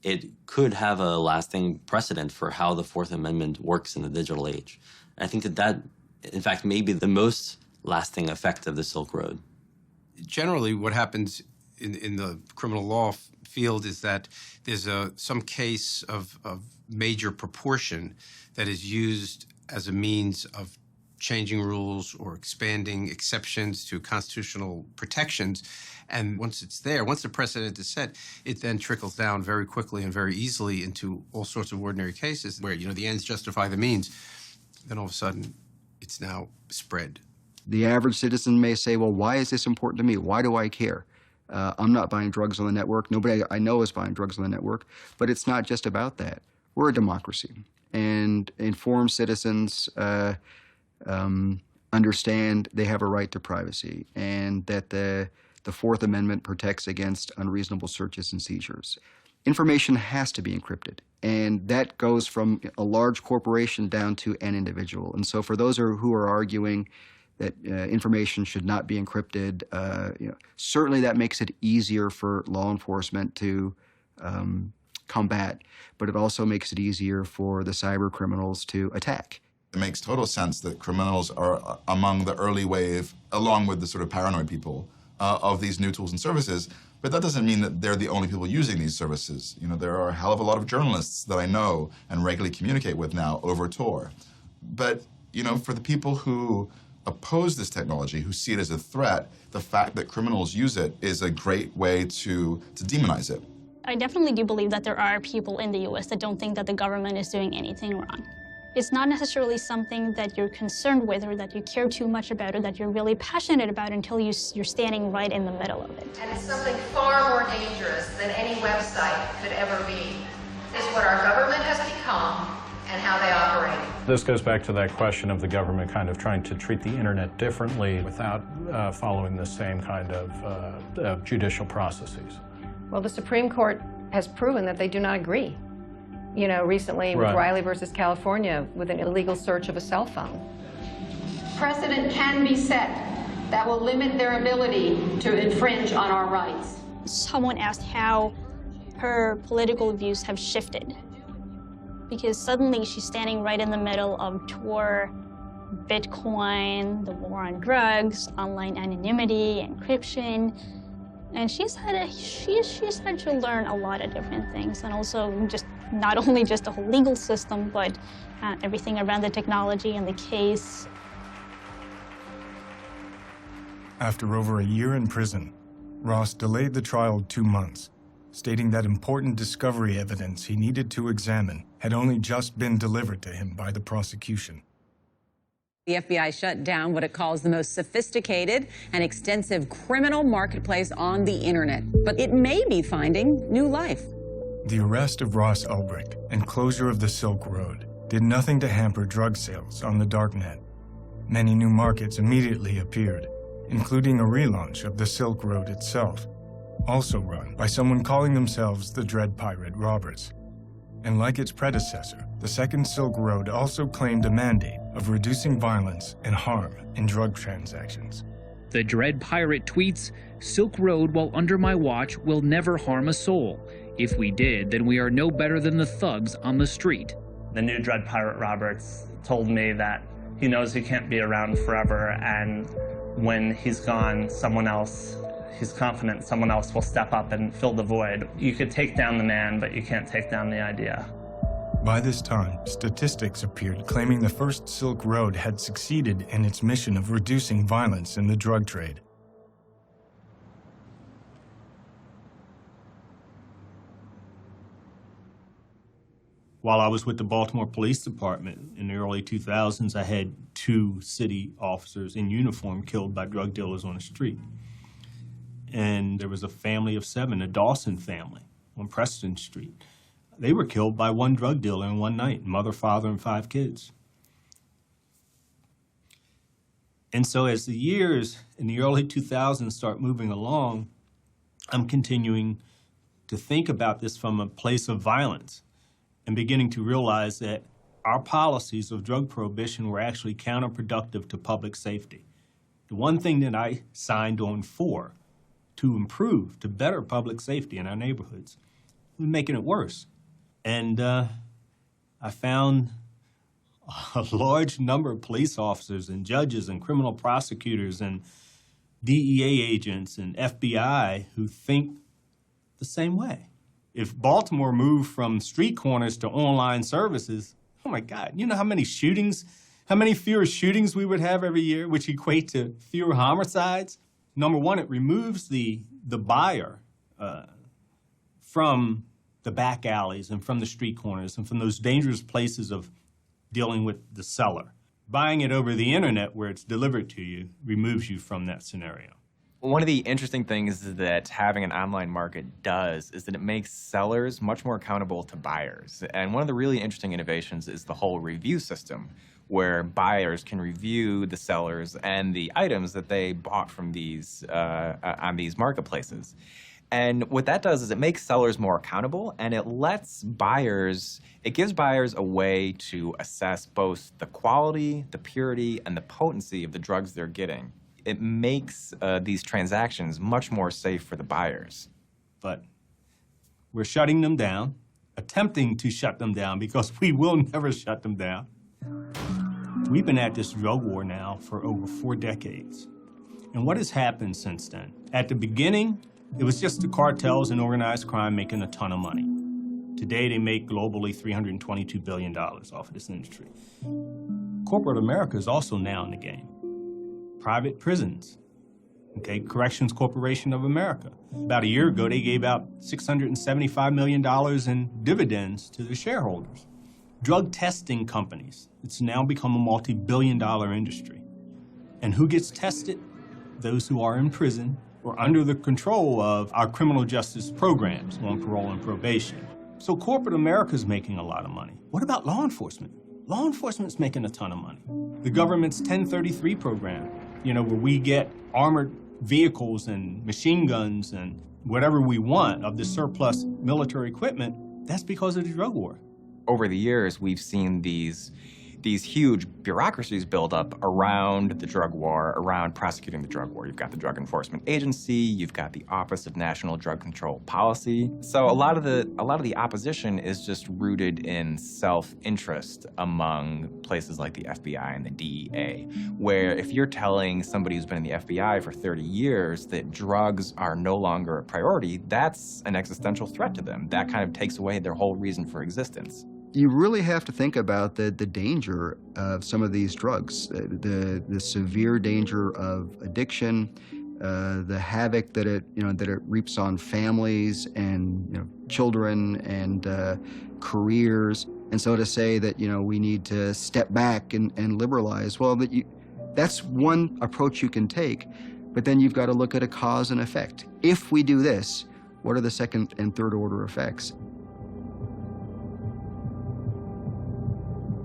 it could have a lasting precedent for how the Fourth Amendment works in the digital age. And I think that, in fact, may be the most lasting effect of the Silk Road. Generally, what happens in the criminal law field is that there's some case of major proportion that is used as a means of changing rules or expanding exceptions to constitutional protections. And once it's there, once the precedent is set, it then trickles down very quickly and very easily into all sorts of ordinary cases where, the ends justify the means. Then all of a sudden, it's now spread. The average citizen may say, well, why is this important to me? Why do I care? I'm not buying drugs on the network. Nobody I know is buying drugs on the network. But it's not just about that. We're a democracy. And informed citizens understand they have a right to privacy and that the Fourth Amendment protects against unreasonable searches and seizures. Information has to be encrypted, and that goes from a large corporation down to an individual. And so for those who are arguing that information should not be encrypted, certainly that makes it easier for law enforcement to combat, but it also makes it easier for the cyber criminals to attack. It makes total sense that criminals are among the early wave, along with the sort of paranoid people, of these new tools and services. But that doesn't mean that they're the only people using these services. There are a hell of a lot of journalists that I know and regularly communicate with now over Tor. But, for the people who oppose this technology, who see it as a threat, the fact that criminals use it is a great way to demonize it. I definitely do believe that there are people in the U.S. that don't think that the government is doing anything wrong. It's not necessarily something that you're concerned with or that you care too much about or that you're really passionate about until you're standing right in the middle of it. And it's something far more dangerous than any website could ever be. It's what our government has become and how they operate. This goes back to that question of the government kind of trying to treat the internet differently without following the same kind of judicial processes. Well, the Supreme Court has proven that they do not agree. Recently with Right. Riley versus California with an illegal search of a cell phone. Precedent can be set that will limit their ability to infringe on our rights. Someone asked how her political views have shifted. Because suddenly she's standing right in the middle of Tor, Bitcoin, the war on drugs, online anonymity, encryption. And she's had to learn a lot of different things, and also just not only just the whole legal system, but everything around the technology and the case. After over a year in prison, Ross delayed the trial 2 months, stating that important discovery evidence he needed to examine had only just been delivered to him by the prosecution. The FBI shut down what it calls the most sophisticated and extensive criminal marketplace on the internet, but it may be finding new life. The arrest of Ross Ulbricht and closure of the Silk Road did nothing to hamper drug sales on the darknet. Many new markets immediately appeared, including a relaunch of the Silk Road itself, also run by someone calling themselves the Dread Pirate Roberts. And like its predecessor, the Second Silk Road also claimed a mandate of reducing violence and harm in drug transactions. The Dread Pirate tweets, "Silk Road, while under my watch, will never harm a soul. If we did, then we are no better than the thugs on the street." The new Dread Pirate Roberts told me that he knows he can't be around forever, and when he's gone, he's confident someone else will step up and fill the void. You could take down the man, but you can't take down the idea. By this time, statistics appeared claiming the first Silk Road had succeeded in its mission of reducing violence in the drug trade. While I was with the Baltimore Police Department in the early 2000s, I had 2 city officers in uniform killed by drug dealers on the street. And there was a family of 7, a Dawson family on Preston Street. They were killed by one drug dealer in one night, mother, father, and 5 kids. And so as the years in the early 2000s start moving along, I'm continuing to think about this from a place of violence and beginning to realize that our policies of drug prohibition were actually counterproductive to public safety. The one thing that I signed on for to improve, to better public safety in our neighborhoods, was making it worse. And I found a large number of police officers and judges and criminal prosecutors and DEA agents and FBI who think the same way. If Baltimore moved from street corners to online services, oh my God, you know how many shootings, how many fewer shootings we would have every year, which equate to fewer homicides? Number one, it removes the buyer from the back alleys and from the street corners and from those dangerous places of dealing with the seller. Buying it over the internet where it's delivered to you removes you from that scenario. One of the interesting things that having an online market does is that it makes sellers much more accountable to buyers. And one of the really interesting innovations is the whole review system, where buyers can review the sellers and the items that they bought from these on these marketplaces. And what that does is it makes sellers more accountable, and it lets buyers, it gives buyers a way to assess both the quality, the purity, and the potency of the drugs they're getting. It makes these transactions much more safe for the buyers. But we're shutting them down, attempting to shut them down, because we will never shut them down. We've been at this drug war now for over 4 decades. And what has happened since then? At the beginning, it was just the cartels and organized crime making a ton of money. Today, they make globally $322 billion off of this industry. Corporate America is also now in the game. Private prisons, okay, Corrections Corporation of America. About a year ago, they gave out $675 million in dividends to their shareholders. Drug testing companies, it's now become a multi-billion-dollar industry. And who gets tested? Those who are in prison or under the control of our criminal justice programs on parole and probation. So corporate America is making a lot of money. What about law enforcement? Law enforcement's making a ton of money. The government's 1033 program, you know, where we get armored vehicles and machine guns and whatever we want of the surplus military equipment, that's because of the drug war. Over the years, we've seen these huge bureaucracies build up around the drug war, around prosecuting the drug war. You've got the Drug Enforcement Agency, you've got the Office of National Drug Control Policy. So a lot of the opposition is just rooted in self-interest among places like the FBI and the DEA, where if you're telling somebody who's been in the FBI for 30 years that drugs are no longer a priority, that's an existential threat to them. That kind of takes away their whole reason for existence. You really have to think about the danger of some of these drugs, the severe danger of addiction, the havoc that it reaps on families and children and careers. And so to say that we need to step back and liberalize, well, that's one approach you can take, but then you've got to look at a cause and effect. If we do this, what are the second and third order effects?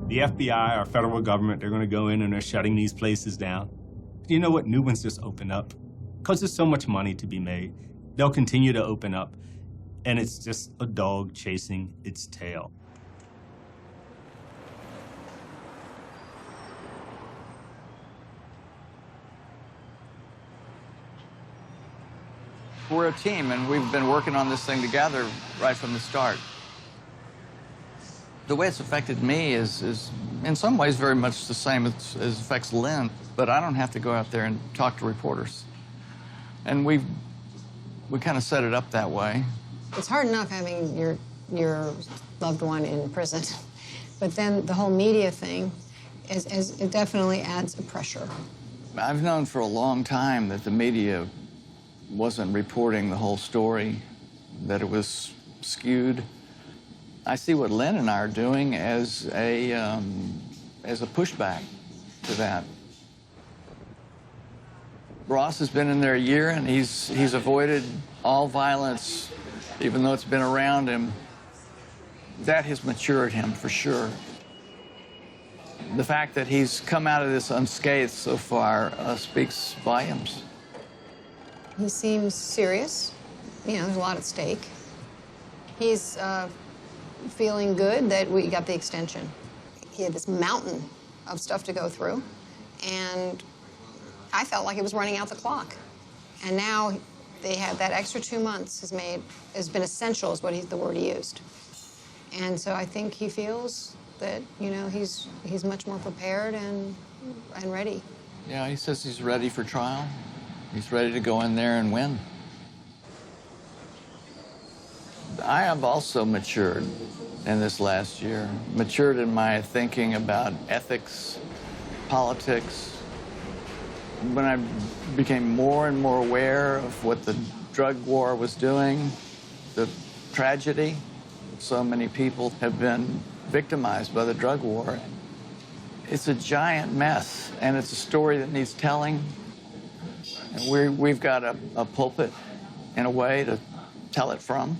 The FBI, our federal government, they're going to go in and they're shutting these places down. You know what? New ones just open up. Because there's so much money to be made, they'll continue to open up. And it's just a dog chasing its tail. We're a team, and we've been working on this thing together right from the start. The way it's affected me is in some ways very much the same as affects Lynn, but I don't have to go out there and talk to reporters. And we kind of set it up that way. It's hard enough having your loved one in prison, but then the whole media thing it definitely adds a pressure. I've known for a long time that the media wasn't reporting the whole story, that it was skewed. I see what Lynn and I are doing as a pushback to that. Ross has been in there a year, and he's avoided all violence, even though it's been around him. That has matured him, for sure. the fact that he's come out of this unscathed so far speaks volumes. He seems serious. You know, there's a lot at stake. He's feeling good that we got the extension. He had this mountain of stuff to go through, and I felt like it was running out the clock. And now they had that extra 2 months has been essential, is the word he used. And so I think he feels that, you know, he's much more prepared and ready. Yeah, he says he's ready for trial. He's ready to go in there and win. I have also matured in this last year, matured in my thinking about ethics, politics. When I became more and more aware of what the drug war was doing, the tragedy, so many people have been victimized by the drug war. It's a giant mess, and it's a story that needs telling. And we've got a pulpit, in a way, to tell it from.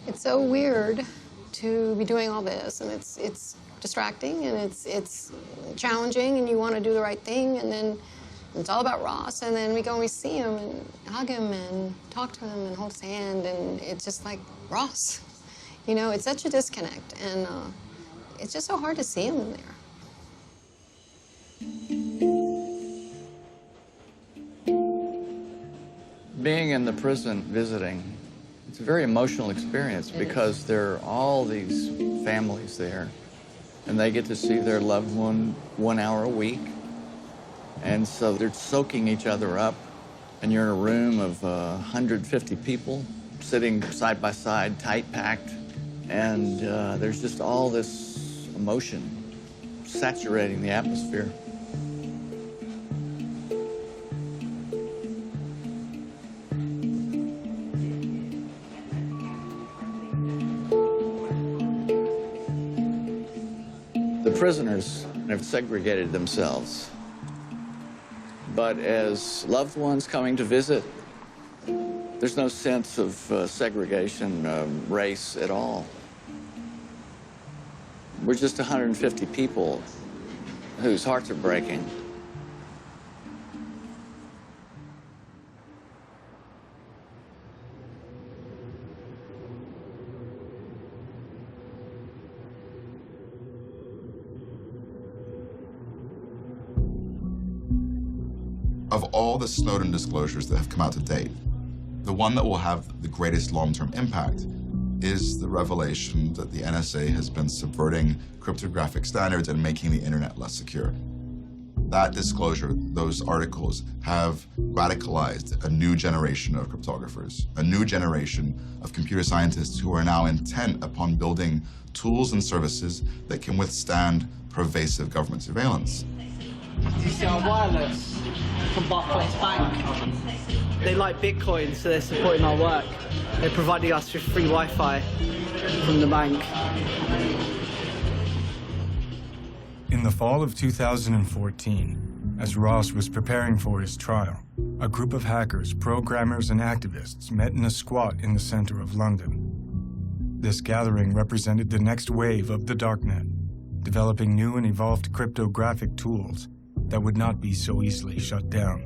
It's so weird to be doing all this, and it's distracting, and it's challenging, and you want to do the right thing, and then it's all about Ross, and then we go and we see him and hug him and talk to him and hold his hand, and it's just like, Ross. You know, it's such a disconnect, and it's just so hard to see him in there. Being in the prison visiting, it's a very emotional experience because there are all these families there, and they get to see their loved one 1 hour a week. And so they're soaking each other up, and you're in a room of 150 people sitting side by side, tight-packed, and there's just all this emotion saturating the atmosphere. The prisoners have segregated themselves. But as loved ones coming to visit, there's no sense of segregation, race at all. We're just 150 people whose hearts are breaking. Of all the Snowden disclosures that have come out to date, the one that will have the greatest long-term impact is the revelation that the NSA has been subverting cryptographic standards and making the internet less secure. That disclosure, those articles, have radicalized a new generation of cryptographers, a new generation of computer scientists who are now intent upon building tools and services that can withstand pervasive government surveillance. You see our wireless from Barclays Bank. They like Bitcoin, so they're supporting our work. They're providing us with free Wi-Fi from the bank. In the fall of 2014, as Ross was preparing for his trial, a group of hackers, programmers, and activists met in a squat in the center of London. This gathering represented the next wave of the darknet, developing new and evolved cryptographic tools that would not be so easily shut down.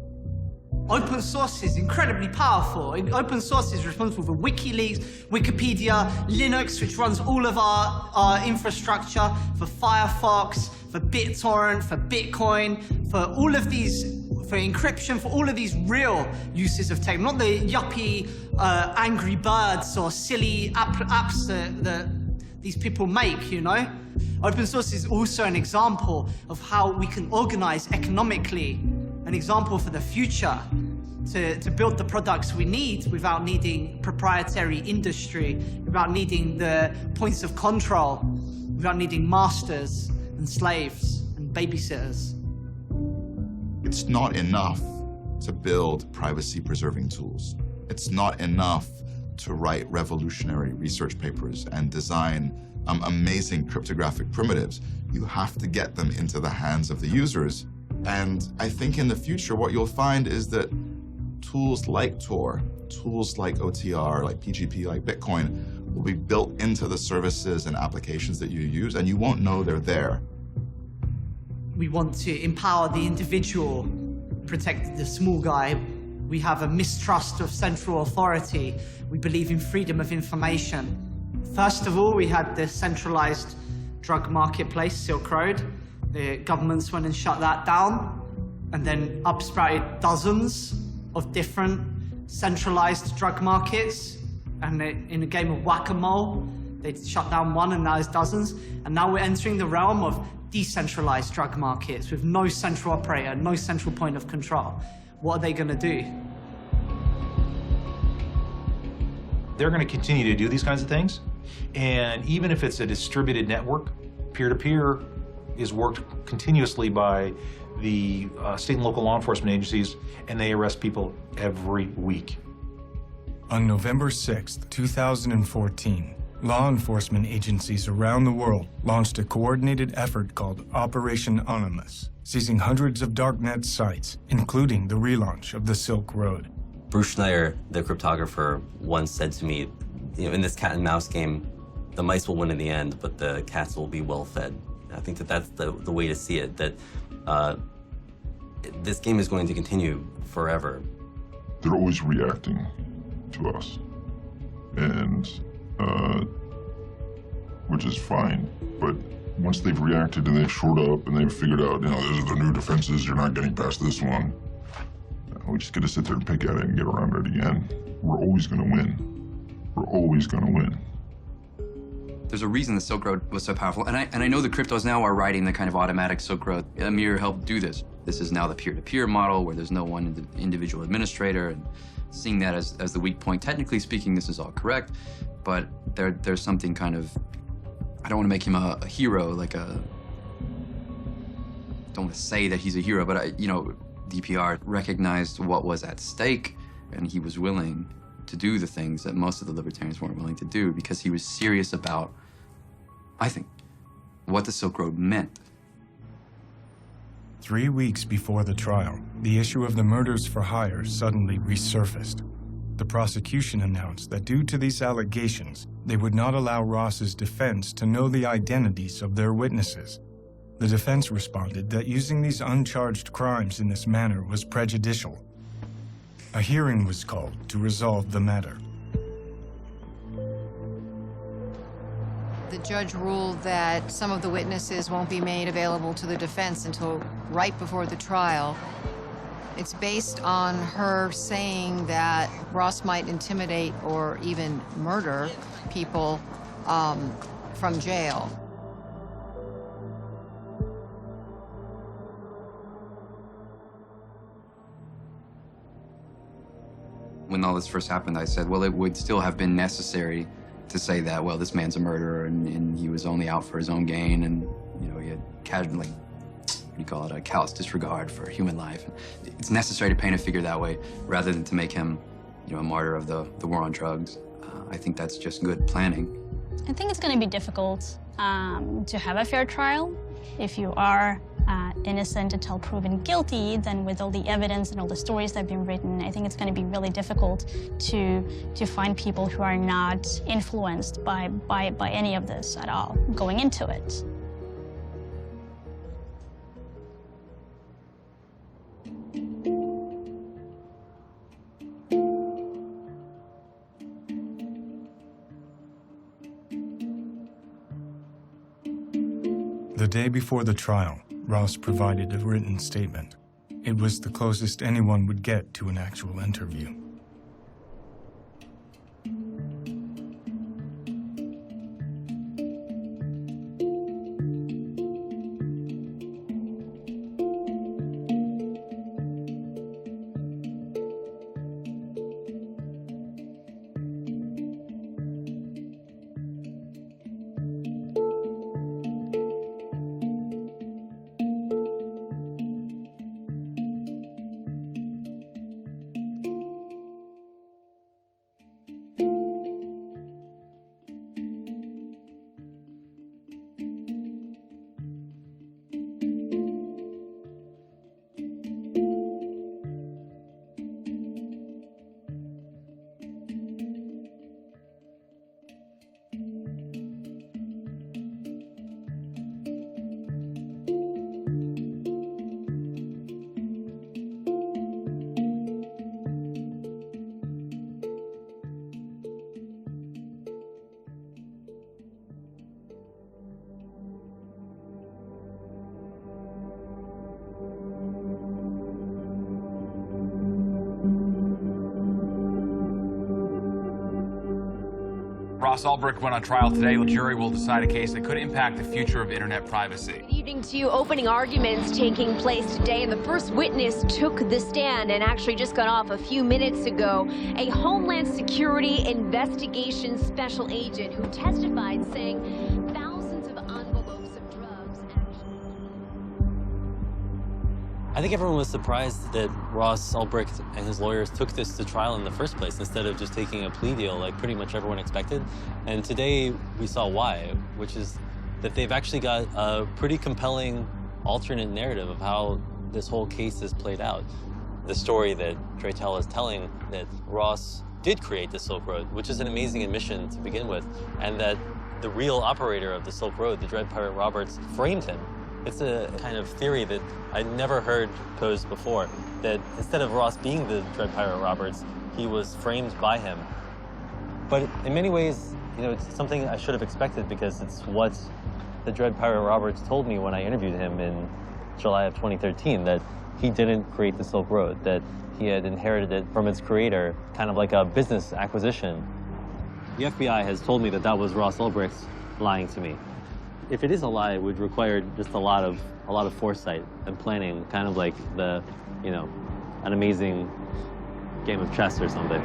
Open source is incredibly powerful. Open source is responsible for WikiLeaks, Wikipedia, Linux, which runs all of our infrastructure, for Firefox, for BitTorrent, for Bitcoin, for all of these, for encryption, for all of these real uses of tech, not the yuppie Angry Birds or silly apps that these people make, you know? Open source is also an example of how we can organize economically, an example for the future to build the products we need without needing proprietary industry, without needing the points of control, without needing masters and slaves and babysitters. It's not enough to build privacy-preserving tools. It's not enough to write revolutionary research papers and design amazing cryptographic primitives. You have to get them into the hands of the users. And I think in the future, what you'll find is that tools like Tor, tools like OTR, like PGP, like Bitcoin, will be built into the services and applications that you use, and you won't know they're there. We want to empower the individual, protect the small guy. We have a mistrust of central authority. We believe in freedom of information. First of all, we had the centralized drug marketplace, Silk Road. The governments went and shut that down, and then upsprouted dozens of different centralized drug markets. And in a game of whack-a-mole, they shut down one, and now there's dozens. And now we're entering the realm of decentralized drug markets with no central operator, no central point of control. What are they going to do? They're going to continue to do these kinds of things. And even if it's a distributed network, peer-to-peer is worked continuously by the state and local law enforcement agencies, and they arrest people every week. On November 6, 2014, law enforcement agencies around the world launched a coordinated effort called Operation Animus, seizing hundreds of darknet sites, including the relaunch of the Silk Road. Bruce Schneier, the cryptographer, once said to me, in this cat and mouse game, the mice will win in the end, but the cats will be well fed. I think that that's the way to see it, that this game is going to continue forever. They're always reacting to us, and which is fine, but once they've reacted and they've shored up and they've figured out, these are the new defenses, you're not getting past this one, we just get to sit there and pick at it and get around it again. We're always going to win. We're always going to win. There's a reason the Silk Road was so powerful, and I know the cryptos now are riding the kind of automatic Silk Road. Amir helped do this. This is now the peer-to-peer model where there's no one individual administrator, and seeing that as the weak point. Technically speaking, this is all correct, but there's something kind of, I don't want to make him a hero, like don't want to say that he's a hero, but DPR recognized what was at stake, and he was willing to do the things that most of the libertarians weren't willing to do because he was serious about, I think, what the Silk Road meant. 3 weeks before the trial, the issue of the murders for hire suddenly resurfaced. The prosecution announced that due to these allegations, they would not allow Ross's defense to know the identities of their witnesses. The defense responded that using these uncharged crimes in this manner was prejudicial. A hearing was called to resolve the matter. The judge ruled that some of the witnesses won't be made available to the defense until right before the trial. It's based on her saying that Ross might intimidate or even murder people from jail. When all this first happened, I said, well, it would still have been necessary to say that, well, this man's a murderer and he was only out for his own gain, and he had casually, what do you call it, a callous disregard for human life. It's necessary to paint a figure that way rather than to make him, a martyr of the war on drugs. I think that's just good planning. I think it's going to be difficult to have a fair trial. If you are innocent until proven guilty, then with all the evidence and all the stories that have been written, I think it's going to be really difficult to find people who are not influenced by any of this at all going into it. The day before the trial, Ross provided a written statement. It was the closest anyone would get to an actual interview. Ross Ulbricht went on trial today. The jury will decide a case that could impact the future of internet privacy. Good evening to you. Opening arguments taking place today, and the first witness took the stand and actually just got off a few minutes ago. A Homeland Security investigation special agent who testified saying thousands of envelopes of drugs I think everyone was surprised that Ross Ulbricht and his lawyers took this to trial in the first place instead of just taking a plea deal like pretty much everyone expected. And today we saw why, which is that they've actually got a pretty compelling alternate narrative of how this whole case is played out. The story that Draytel is telling, that Ross did create the Silk Road, which is an amazing admission to begin with, and that the real operator of the Silk Road, the Dread Pirate Roberts, framed him. It's a kind of theory that I'd never heard posed before, that instead of Ross being the Dread Pirate Roberts, he was framed by him. But in many ways, you know, it's something I should have expected because it's what the Dread Pirate Roberts told me when I interviewed him in July of 2013, that he didn't create the Silk Road, that he had inherited it from its creator, kind of like a business acquisition. The FBI has told me that that was Ross Ulbricht lying to me. If it is a lie, it would require just a lot of foresight and planning, kind of like an amazing game of chess or something.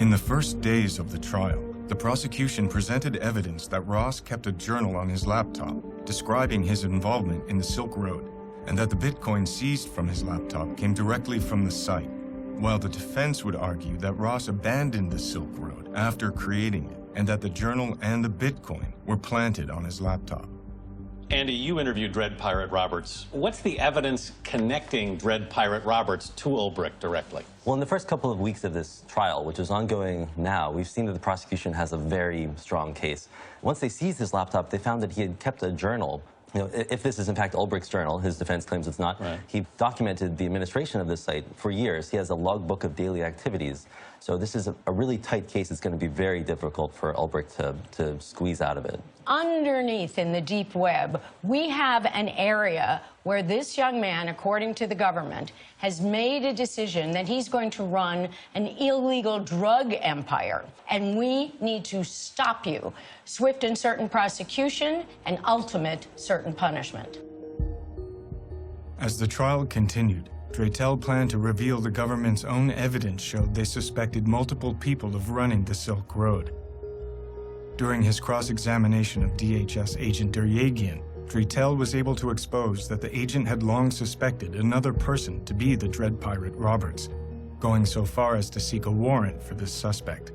In the first days of the trial, the prosecution presented evidence that Ross kept a journal on his laptop describing his involvement in the Silk Road, and that the Bitcoin seized from his laptop came directly from the site, while the defense would argue that Ross abandoned the Silk Road after creating it, and that the journal and the Bitcoin were planted on his laptop. Andy, you interviewed Dread Pirate Roberts. What's the evidence connecting Dread Pirate Roberts to Ulbricht directly? Well, in the first couple of weeks of this trial, which is ongoing now, we've seen that the prosecution has a very strong case. Once they seized his laptop, they found that he had kept a journal. You know, if this is in fact Ulbricht's journal, his defense claims it's not. Right. He documented the administration of this site for years. He has a logbook of daily activities. So this is a really tight case. It's going to be very difficult for Ulbricht to squeeze out of it. Underneath in the deep web, we have an area where this young man, according to the government, has made a decision that he's going to run an illegal drug empire. And we need to stop you. Swift and certain prosecution and ultimate certain punishment. As the trial continued, Draytel planned to reveal the government's own evidence showed they suspected multiple people of running the Silk Road. During his cross-examination of DHS agent Deryagian, Draytel was able to expose that the agent had long suspected another person to be the Dread Pirate Roberts, going so far as to seek a warrant for this suspect.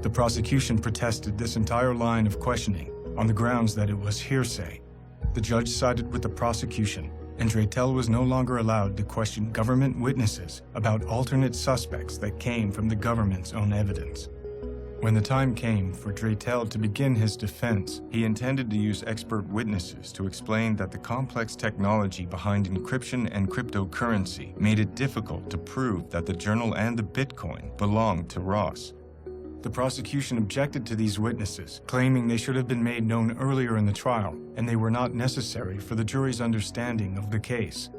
The prosecution protested this entire line of questioning on the grounds that it was hearsay. The judge sided with the prosecution, and Draytel was no longer allowed to question government witnesses about alternate suspects that came from the government's own evidence. When the time came for Draytel to begin his defense, he intended to use expert witnesses to explain that the complex technology behind encryption and cryptocurrency made it difficult to prove that the journal and the Bitcoin belonged to Ross. The prosecution objected to these witnesses, claiming they should have been made known earlier in the trial, and they were not necessary for the jury's understanding of the case.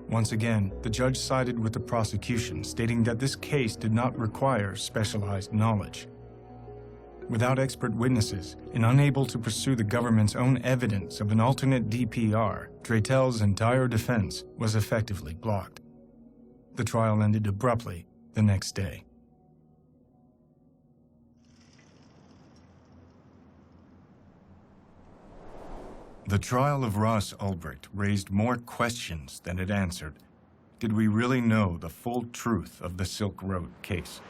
Once again, the judge sided with the prosecution, stating that this case did not require specialized knowledge. Without expert witnesses, and unable to pursue the government's own evidence of an alternate DPR, Draytel's entire defense was effectively blocked. The trial ended abruptly the next day. The trial of Ross Ulbricht raised more questions than it answered. Did we really know the full truth of the Silk Road case?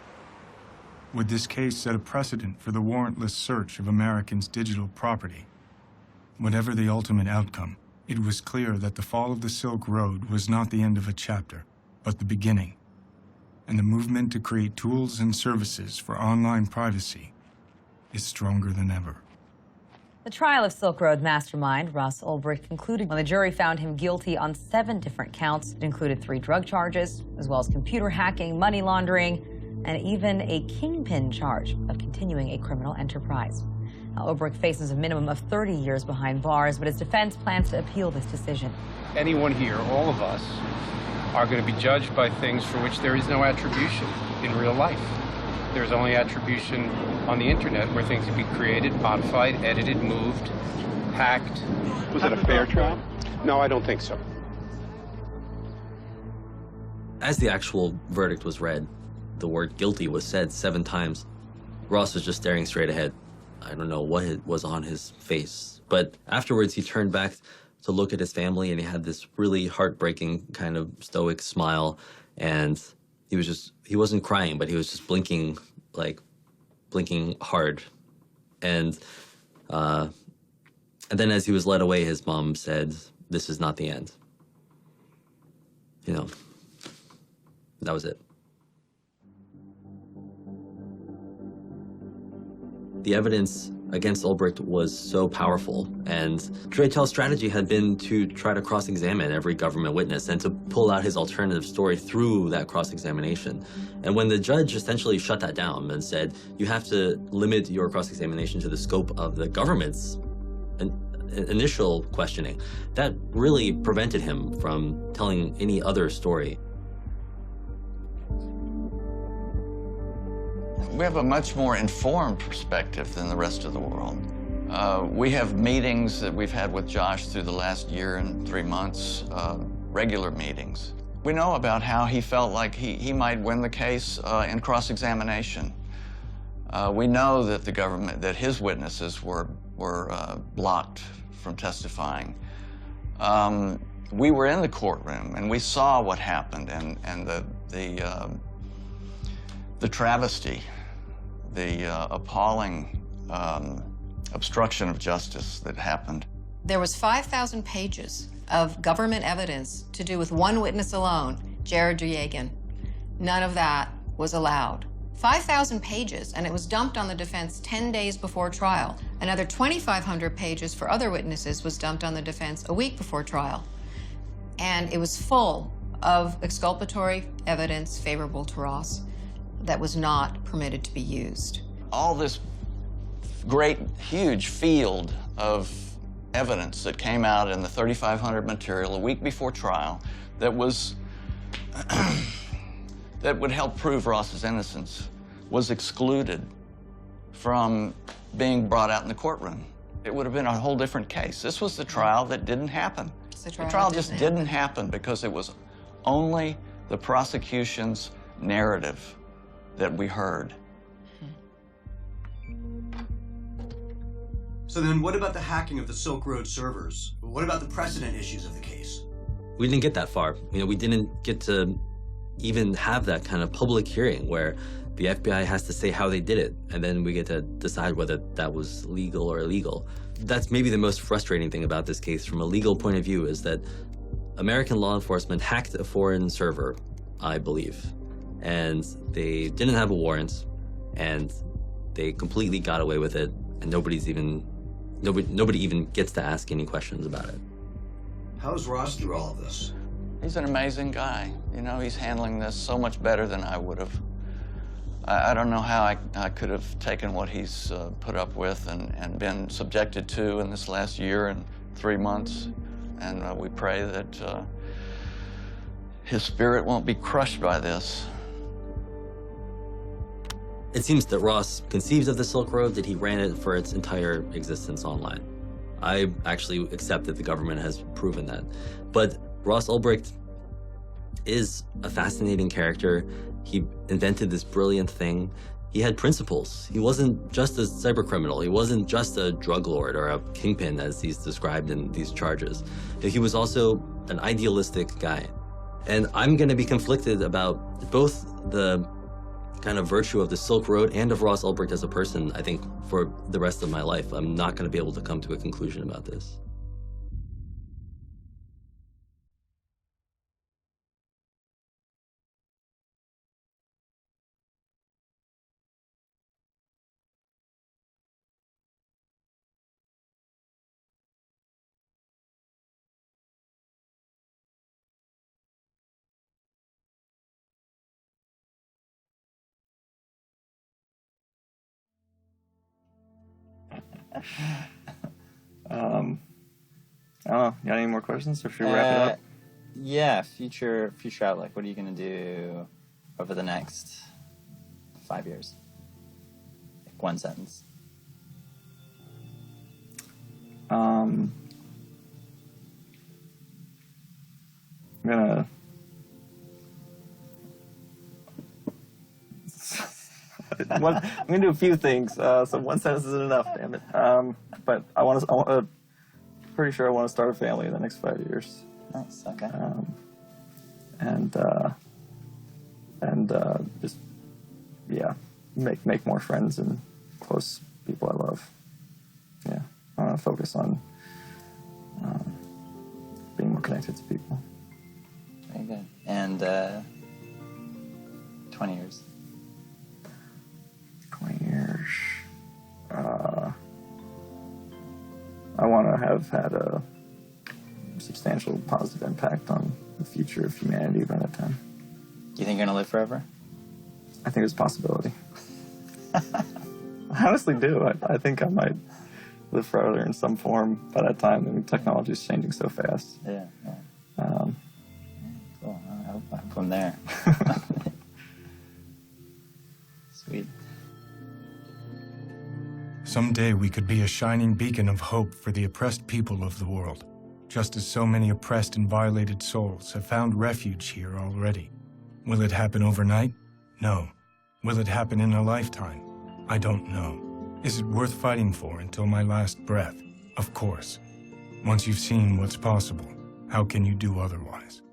Would this case set a precedent for the warrantless search of Americans' digital property? Whatever the ultimate outcome, it was clear that the fall of the Silk Road was not the end of a chapter, but the beginning. And the movement to create tools and services for online privacy is stronger than ever. The trial of Silk Road mastermind Ross Ulbricht concluded when the jury found him guilty on 7 different counts. It included 3 drug charges, as well as computer hacking, money laundering, and even a kingpin charge of continuing a criminal enterprise. Now, Ulbricht faces a minimum of 30 years behind bars, but his defense plans to appeal this decision. Anyone here, all of us, are going to be judged by things for which there is no attribution in real life. There's only attribution on the internet where things can be created, modified, edited, moved, hacked. Was it a fair trial? No, I don't think so. As the actual verdict was read, the word guilty was said 7 times. Ross was just staring straight ahead. I don't know what was on his face, but afterwards he turned back to look at his family, and he had this really heartbreaking kind of stoic smile, and he wasn't crying, but he was just blinking hard. And then as he was led away, his mom said, "This is not the end." You know, that was it. The evidence against Ulbricht was so powerful, and Draytel's strategy had been to try to cross-examine every government witness and to pull out his alternative story through that cross-examination. And when the judge essentially shut that down and said, you have to limit your cross-examination to the scope of the government's initial questioning, that really prevented him from telling any other story. We have a much more informed perspective than the rest of the world. We have meetings that we've had with Josh through the last year and 3 months, regular meetings. We know about how he felt like he might win the case in cross-examination. We know that the government, that his witnesses were blocked from testifying. We were in the courtroom and we saw what happened and the travesty, the appalling obstruction of justice that happened. There was 5,000 pages of government evidence to do with one witness alone, Jared Duyagan. None of that was allowed. 5,000 pages, and it was dumped on the defense 10 days before trial. Another 2,500 pages for other witnesses was dumped on the defense a week before trial. And it was full of exculpatory evidence favorable to Ross that was not permitted to be used. All this great, huge field of evidence that came out in the 3,500 material a week before trial that was that would help prove Ross's innocence was excluded from being brought out in the courtroom. It would have been a whole different case. This was the trial that didn't happen. The trial just didn't happen because it was only the prosecution's narrative that we heard. So then what about the hacking of the Silk Road servers? What about the precedent issues of the case? We didn't get that far. You know, we didn't get to even have that kind of public hearing where the FBI has to say how they did it, and then we get to decide whether that was legal or illegal. That's maybe the most frustrating thing about this case from a legal point of view, is that American law enforcement hacked a foreign server, I believe, and they didn't have a warrant, and they completely got away with it, and nobody even gets to ask any questions about it. How's Ross through all of this? He's an amazing guy. You know, he's handling this so much better than I would have. I don't know how I could have taken what he's put up with and been subjected to in this last year and 3 months. And we pray that his spirit won't be crushed by this. It seems that Ross conceived of the Silk Road, that he ran it for its entire existence online. I actually accept that the government has proven that. But Ross Ulbricht is a fascinating character. He invented this brilliant thing. He had principles. He wasn't just a cybercriminal. He wasn't just a drug lord or a kingpin, as he's described in these charges. He was also an idealistic guy. And I'm going to be conflicted about both the kind of virtue of the Silk Road and of Ross Ulbricht as a person, I think, for the rest of my life. I'm not going to be able to come to a conclusion about this. I don't know. Got any more questions, or should we wrap it up? Yeah, future outlook. What are you going to do over the next 5 years? Like one sentence. I'm gonna I'm gonna do a few things. So one sentence isn't enough, damn it. But I want to. Pretty sure I want to start a family in the next 5 years. Nice. Okay. And just make more friends and close people I love. Yeah, I want to focus on being more connected to people. Very good. And 20 years. 20 years. I want to have had a substantial positive impact on the future of humanity by that time. Do you think you're gonna live forever? I think there's a possibility. I honestly do. I think I might live forever in some form by that time. I mean, technology is changing so fast. Yeah. Cool. I hope I'm there. Sweet. Someday we could be a shining beacon of hope for the oppressed people of the world, just as so many oppressed and violated souls have found refuge here already. Will it happen overnight? No. Will it happen in a lifetime? I don't know. Is it worth fighting for until my last breath? Of course. Once you've seen what's possible, how can you do otherwise?